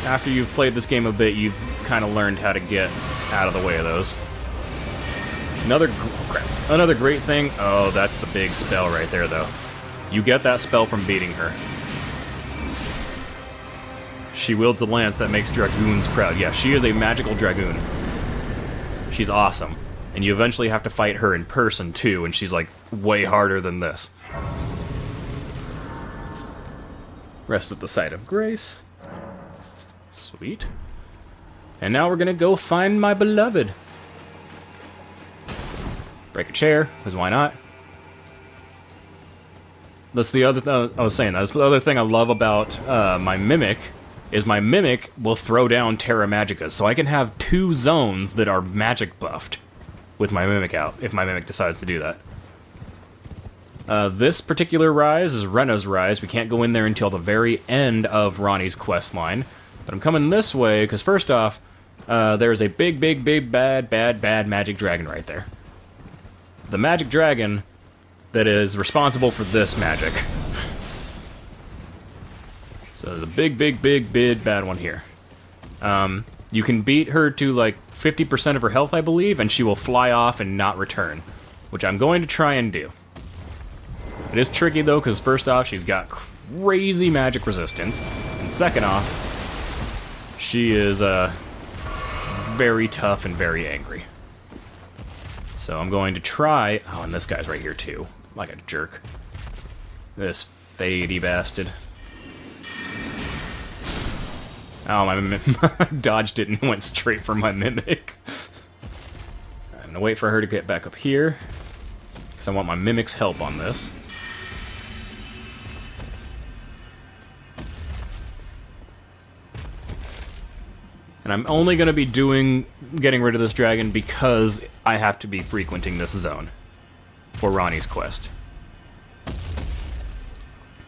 after you've played this game a bit, you've kind of learned how to get out of the way of those. Another great thing, oh, that's the big spell right there, though. You get that spell from beating her. She wields a lance that makes dragoons proud. Yeah, she is a magical dragoon. She's awesome. And you eventually have to fight her in person, too, and she's, like, way harder than this. Rest at the site of grace. Sweet. And now we're gonna go find my beloved. Break a chair, because why not? That's the other thing I was saying. That's the other thing I love about my Mimic, is my Mimic will throw down Terra Magicas, so I can have 2 zones that are magic buffed with my Mimic out, if my Mimic decides to do that. This particular rise is Rena's rise. We can't go in there until the very end of Ronnie's quest line. But I'm coming this way, because first off, there's a big bad magic dragon right there. The magic dragon that is responsible for this magic. So there's a big bad one here. You can beat her to like 50% of her health, I believe, and she will fly off and not return, which I'm going to try and do. It is tricky though, because first off, she's got crazy magic resistance, and second off, she is very tough and very angry. So I'm going to try... Oh, and this guy's right here too, like a jerk. This fadey bastard. Oh, my dodged it and went straight for my Mimic. I'm going to wait for her to get back up here, because I want my Mimic's help on this. And I'm only going to be getting rid of this dragon because I have to be frequenting this zone for Ronnie's quest.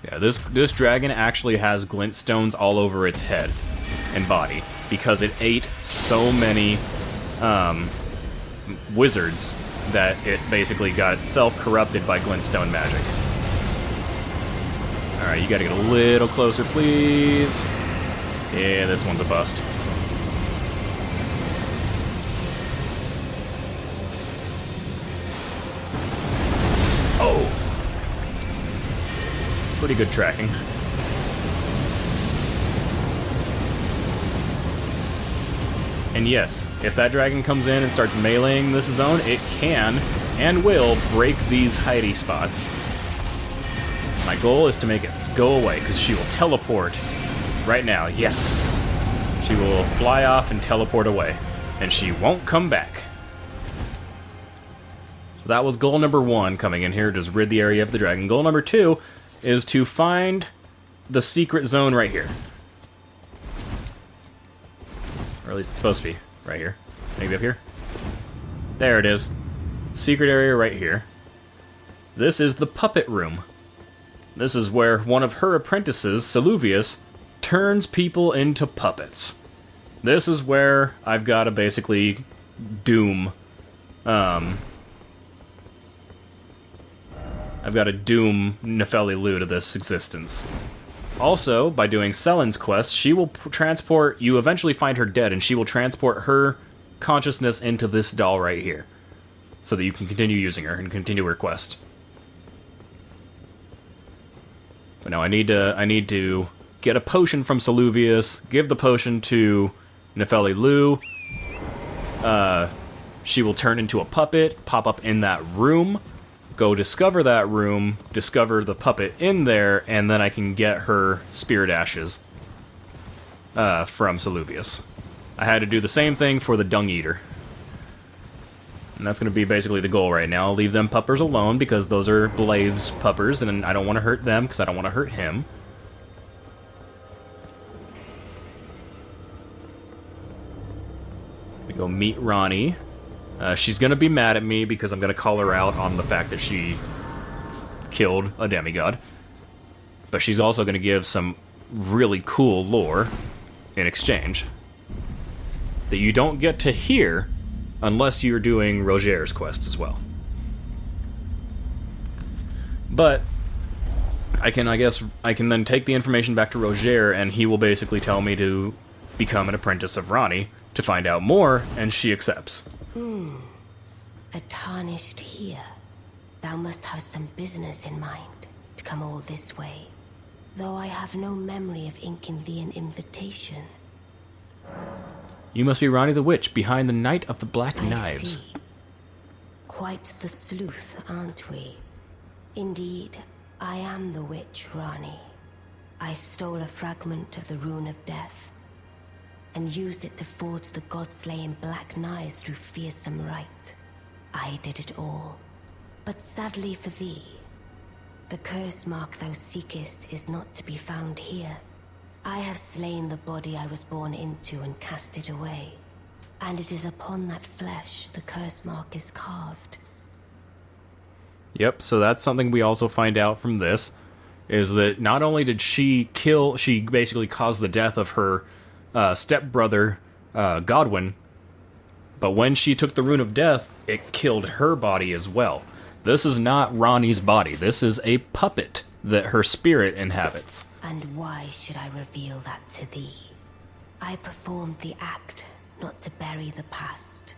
Yeah, this dragon actually has glint stones all over its head and body because it ate so many wizards that it basically got itself corrupted by glintstone magic. Alright, you gotta get a little closer, please. Yeah, this one's a bust. pretty good tracking. And yes, if that dragon comes in and starts meleeing this zone, it can and will break these hidey spots. My goal is to make it go away, because she will teleport right now. Yes! She will fly off and teleport away. And she won't come back. So that was goal number 1 coming in here, just rid the area of the dragon. Goal number 2 is to find the secret zone right here. Or at least it's supposed to be right here. Maybe up here? There it is. Secret area right here. This is the puppet room. This is where one of her apprentices, Saluvius, turns people into puppets. This is where I've got to basically doom... I've got to doom Nefeli Lu to this existence. Also, by doing Selen's quest, she will transport... You eventually find her dead, and she will transport her consciousness into this doll right here. So that you can continue using her and continue her quest. But now I need to get a potion from Saluvius, give the potion to Nefeli Lu. She will turn into a puppet, pop up in that room, go discover that room, discover the puppet in there, and then I can get her spirit ashes from Saluvius. I had to do the same thing for the Dung Eater. And that's going to be basically the goal right now. I'll leave them puppers alone because those are Blade's puppers, and I don't want to hurt them because I don't want to hurt him. We go meet Ronnie. She's going to be mad at me because I'm going to call her out on the fact that she killed a demigod. But she's also going to give some really cool lore in exchange that you don't get to hear unless you're doing Roger's quest as well. But I guess I can then take the information back to Roger, and he will basically tell me to become an apprentice of Ronnie to find out more, and she accepts. A tarnished here. Thou must have some business in mind to come all this way, though I have no memory of inking thee an invitation. You must be Ronnie the Witch, behind the Knight of the Black Knives. I see. Quite the sleuth, aren't we? Indeed, I am the witch, Ronnie. I stole a fragment of the Rune of Death, and used it to forge the god-slaying Black Knives through fearsome rite. I did it all. But sadly for thee, the curse mark thou seekest is not to be found here. I have slain the body I was born into and cast it away, and it is upon that flesh the curse mark is carved. Yep, so that's something we also find out from this, is that not only did she basically caused the death of her stepbrother, Godwin, but when she took the Rune of Death, it killed her body as well. This is not Ronnie's body. This is a puppet that her spirit inhabits. And why should I reveal that to thee? I performed the act not to bury the past,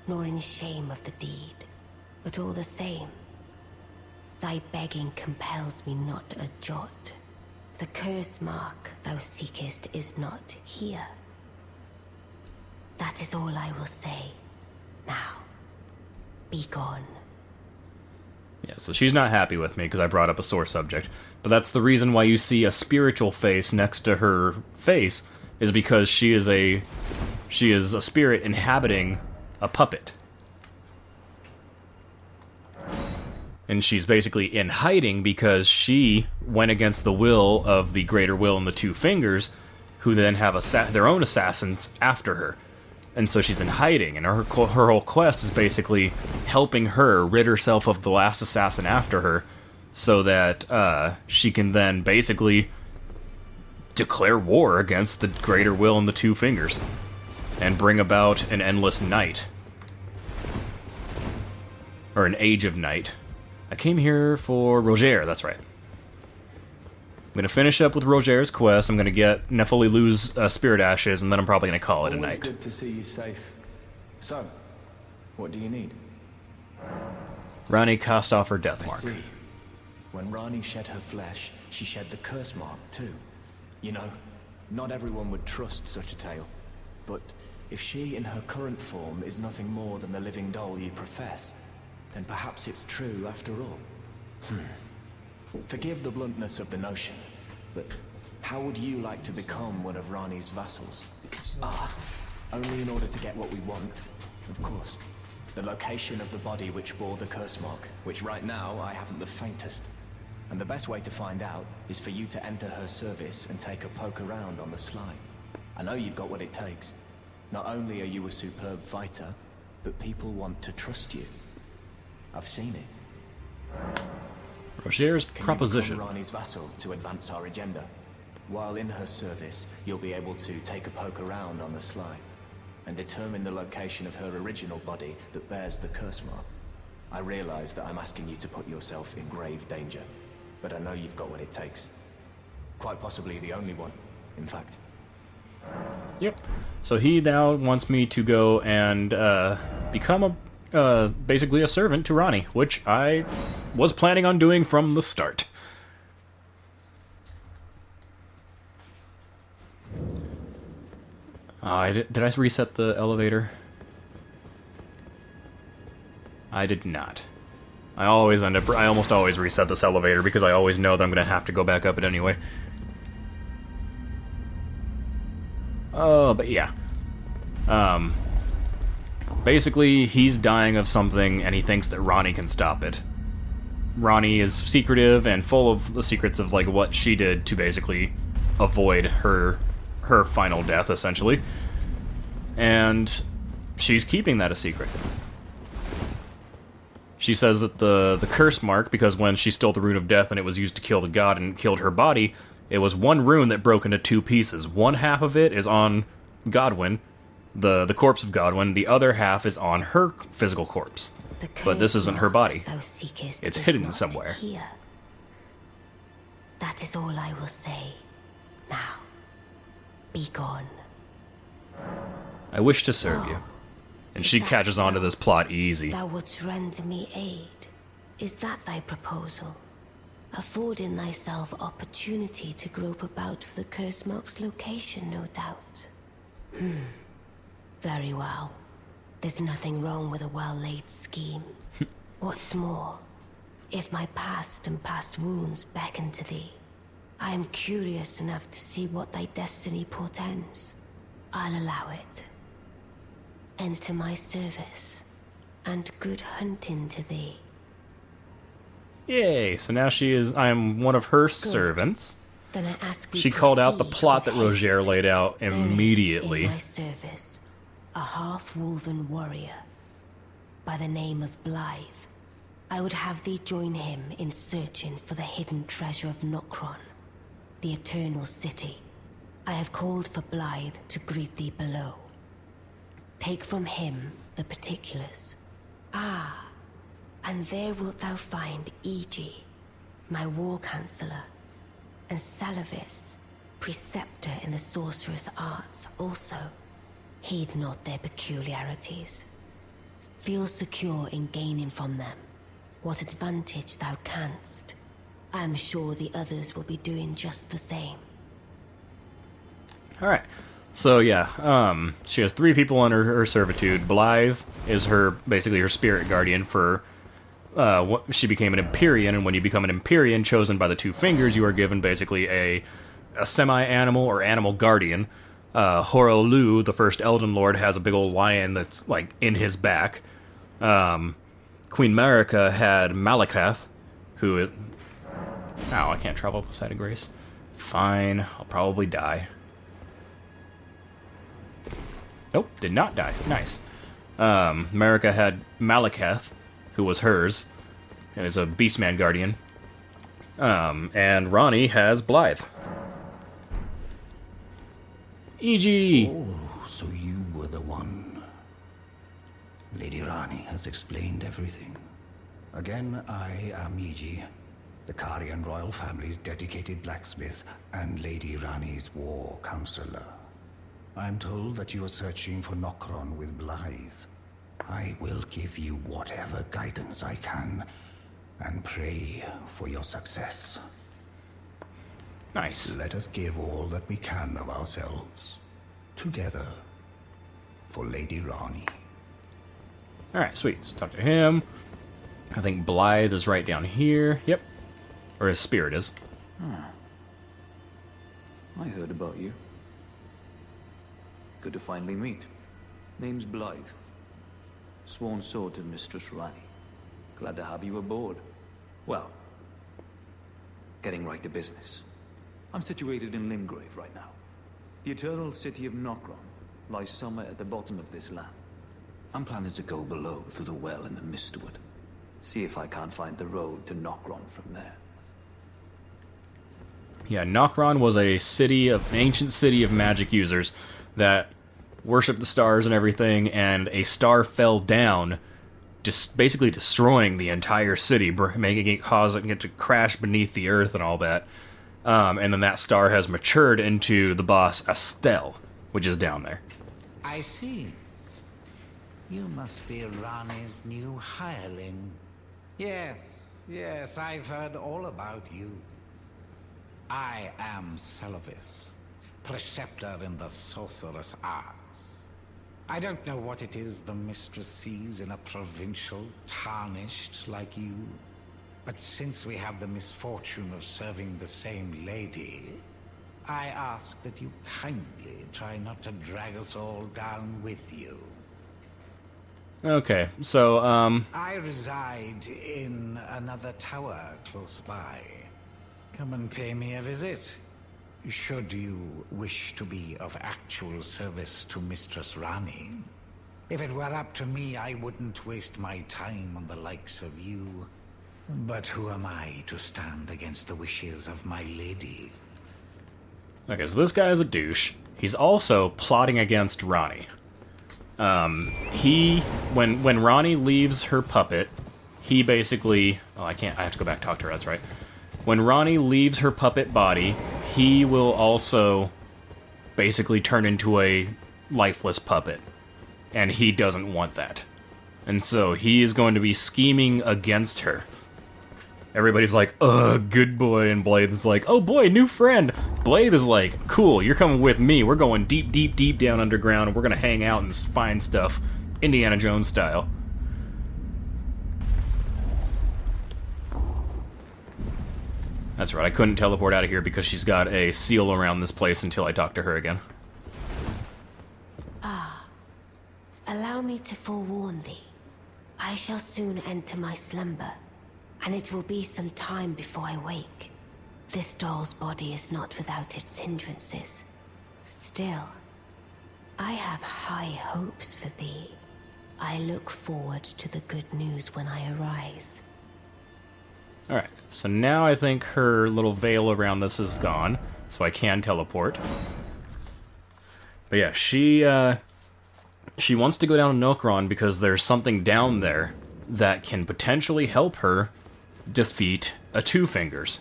nor in shame of the deed, but all the same, thy begging compels me not a jot. The curse mark thou seekest is not here. That is all I will say. Now, be gone. Yeah, so she's not happy with me because I brought up a sore subject. But that's the reason why you see a spiritual face next to her face, is because she is a spirit inhabiting a puppet. And she's basically in hiding because she went against the will of the Greater Will and the Two Fingers, who then have their own assassins after her. And so she's in hiding, and her whole quest is basically helping her rid herself of the last assassin after her, so that she can then basically declare war against the Greater Will and the Two Fingers, and bring about an endless night. Or an age of night. I came here for Roger, that's right. I'm going to finish up with Roger's quest. I'm going to get Nefeli Lu's spirit ashes, and then I'm probably going to call it a night. Always good to see you safe. So, what do you need? Ronnie cast off her death mark. I see. when Rani shed her flesh, she shed the curse mark too. You know, not everyone would trust such a tale. But if she in her current form is nothing more than the living doll you profess, then perhaps it's true after all. Forgive the bluntness of the notion, but how would you like to become one of Rani's vassals? Only in order to get what we want, of course. The location of the body which bore the curse mark, which right now I haven't the faintest. And the best way to find out is for you to enter her service and take a poke around on the sly. I know you've got what it takes. Not only are you a superb fighter, but people want to trust you. I've seen it. Roger's proposition. Can you become Rani's vassal to advance our agenda? While in her service, you'll be able to take a poke around on the sly and determine the location of her original body that bears the curse mark. I realize that I'm asking you to put yourself in grave danger, but I know you've got what it takes. Quite possibly the only one, in fact. Yep. So he now wants me to go and become basically a servant to Rani, which I was planning on doing from the start. Did I reset the elevator? I did not. I almost always reset this elevator because I always know that I'm going to have to go back up it anyway. But yeah. Basically, he's dying of something, and he thinks that Rani can stop it. Rani is secretive and full of the secrets of, like, what she did to basically avoid her final death, essentially. And she's keeping that a secret. She says that the curse mark, because when she stole the rune of death and it was used to kill the god and killed her body, it was one rune that broke into two pieces. One half of it is on Godwyn, the corpse of Godwyn. The other half is on her physical corpse. But this isn't her body. It's hidden somewhere. Here. That is all I will say. Now, be gone. I wish to serve you. And she catches on to this plot easy. Thou wouldst render me aid. Is that thy proposal? Affording thyself opportunity to grope about for the curse mark's location, no doubt. Very well. There's nothing wrong with a well-laid scheme. What's more, if my past and past wounds beckon to thee, I am curious enough to see what thy destiny portends. I'll allow it. Enter my service, and good hunting to thee. Yay, so now I am one of her servants. Then I ask we she called out the proceed plot that with haste. Roger laid out immediately. There is in my service a half-wolven warrior by the name of Blythe. I would have thee join him in searching for the hidden treasure of Nokron, the Eternal City. I have called for Blythe to greet thee below. Take from him the particulars. And there wilt thou find Iji, my war counselor, and Salavis, preceptor in the sorcerous arts also. Heed not their peculiarities. Feel secure in gaining from them what advantage thou canst. I am sure the others will be doing just the same. Alright. So yeah, she has 3 people under her servitude. Blythe is basically her spirit guardian for she became an Empyrean, and when you become an Empyrean chosen by the 2 fingers, you are given basically a semi-animal or animal guardian. Horolu, the first Elden Lord, has a big old lion that's like in his back. Queen Marika had Malakath, who is... Ow, I can't travel up the side of Grace. Fine, I'll probably die. Nope, did not die. Nice. Marika had Malakath, who was hers. It was a Beastman Guardian. And Rani has Blythe. E.G. Oh, so you were the one. Lady Rani has explained everything. Again, I am E.G., the Karian royal family's dedicated blacksmith and Lady Rani's war counselor. I'm told that you are searching for Nokron with Blythe. I will give you whatever guidance I can, and pray for your success. Nice. Let us give all that we can of ourselves, together, for Lady Rani. Alright, sweet. Let's talk to him. I think Blythe is right down here. Yep. Or his spirit is. I heard about you. Good to finally meet. Name's Blythe. Sworn sword to Mistress Rani. Glad to have you aboard. Well, getting right to business. I'm situated in Limgrave right now. The eternal city of Nokron lies somewhere at the bottom of this land. I'm planning to go below through the well in the Mistwood. See if I can't find the road to Nokron from there. Yeah, Nokron was an ancient city of magic users that worshipped the stars and everything, and a star fell down, just basically destroying the entire city, causing it to crash beneath the earth and all that. And then that star has matured into the boss Estelle, which is down there. I see. You must be Rani's new hireling. Yes, I've heard all about you. I am Celovis, preceptor in the sorcerous arts. I don't know what it is the mistress sees in a provincial tarnished like you, but since we have the misfortune of serving the same lady, I ask that you kindly try not to drag us all down with you. Okay, so, I reside in another tower close by. Come and pay me a visit. Should you wish to be of actual service to Mistress Rani. If it were up to me, I wouldn't waste my time on the likes of you. But who am I to stand against the wishes of my lady? okay, so this guy is a douche. He's also plotting against Rani. When Rani leaves her puppet, he basically... Oh, I have to go back and talk to her, that's right. When Rani leaves her puppet body, he will also basically turn into a lifeless puppet. And he doesn't want that. And so he is going to be scheming against her. Everybody's like, ugh, good boy, and Blythe is like, oh boy, new friend. Blythe is like, cool, you're coming with me. We're going deep, deep, deep down underground, and we're gonna hang out and find stuff, Indiana Jones style. That's right, I couldn't teleport out of here because she's got a seal around this place until I talk to her again. Allow me to forewarn thee. I shall soon enter my slumber, and it will be some time before I wake. This doll's body is not without its hindrances. Still, I have high hopes for thee. I look forward to the good news when I arise. Alright, so now I think her little veil around this is gone, so I can teleport. But yeah, she wants to go down to Nokron because there's something down there that can potentially help her defeat a Two Fingers.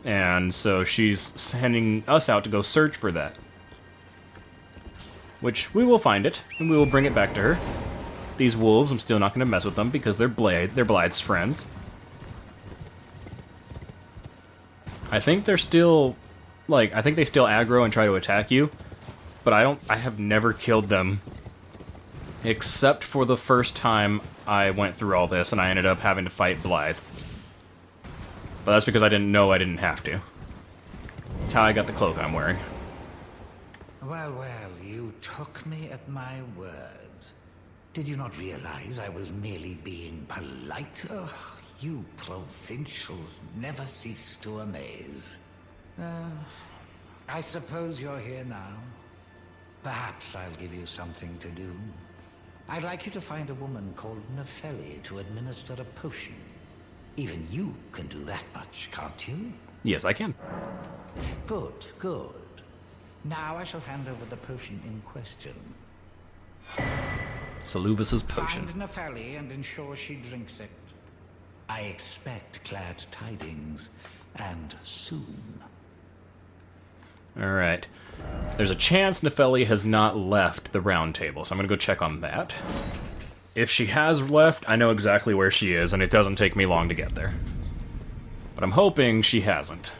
And so she's sending us out to go search for that. Which, we will find it, and we will bring it back to her. These wolves, I'm still not going to mess with them because they're Blythe's friends. I think they're still, I think they still aggro and try to attack you, but I have never killed them, except for the first time I went through all this and I ended up having to fight Blythe. But that's because I didn't know I didn't have to. That's how I got the cloak I'm wearing. Well, you took me at my word. Did you not realize I was merely being polite? Oh, you provincials never cease to amaze. I suppose you're here now. Perhaps I'll give you something to do. I'd like you to find a woman called Nefeli to administer a potion. Even you can do that much, can't you? Yes, I can. Good. Now I shall hand over the potion in question. Saluvis's potion. Find Nefeli and ensure she drinks it. I expect glad tidings, and soon. Alright. There's a chance Nefeli has not left the round table, so I'm gonna go check on that. if she has left, I know exactly where she is, and it doesn't take me long to get there. But I'm hoping she hasn't.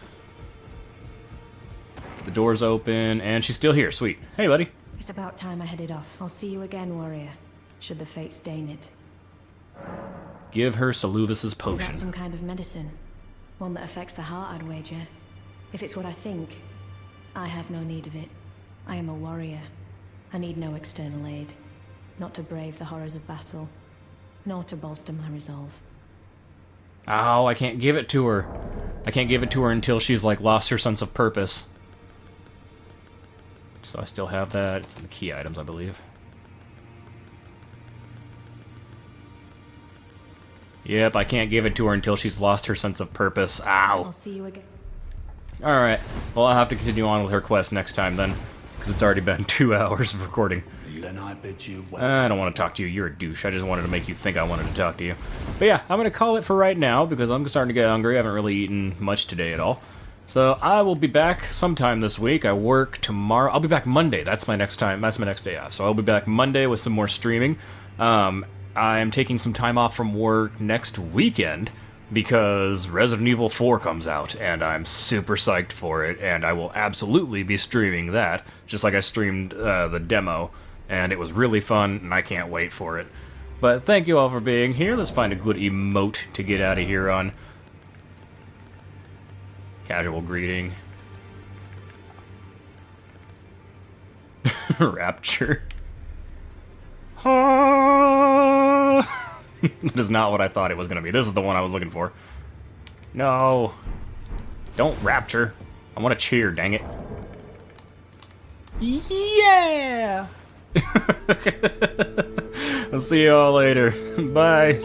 The door's open, and she's still here. Sweet. Hey, buddy. It's about time I headed off. I'll see you again, warrior, should the fates deign it. Give her Saluvis's potion. Is that some kind of medicine? One that affects the heart, I'd wager. If it's what I think, I have no need of it. I am a warrior. I need no external aid. Not to brave the horrors of battle, nor to bolster my resolve. Oh, I can't give it to her. I can't give it to her until she's, like, lost her sense of purpose. So I still have that. It's in the key items, I believe. Yep, I can't give it to her until she's lost her sense of purpose. Ow! I'll see you again. Alright, well, I'll have to continue on with her quest next time, then. Because it's already been 2 hours of recording. Then I bid you I don't want to talk to you. You're a douche. I just wanted to make you think I wanted to talk to you. But yeah, I'm going to call it for right now, because I'm starting to get hungry. I haven't really eaten much today at all. So I will be back sometime this week. I work tomorrow. I'll be back Monday. That's my next time. That's my next day off. So I'll be back Monday with some more streaming. I'm taking some time off from work next weekend because Resident Evil 4 comes out, and I'm super psyched for it, and I will absolutely be streaming that, just like I streamed the demo, and it was really fun, and I can't wait for it. But thank you all for being here. Let's find a good emote to get out of here on. Casual greeting. Rapture. That is not what I thought it was going to be. This is the one I was looking for. No. Don't rapture. I want to cheer, dang it. Yeah! I'll see you all later. Bye.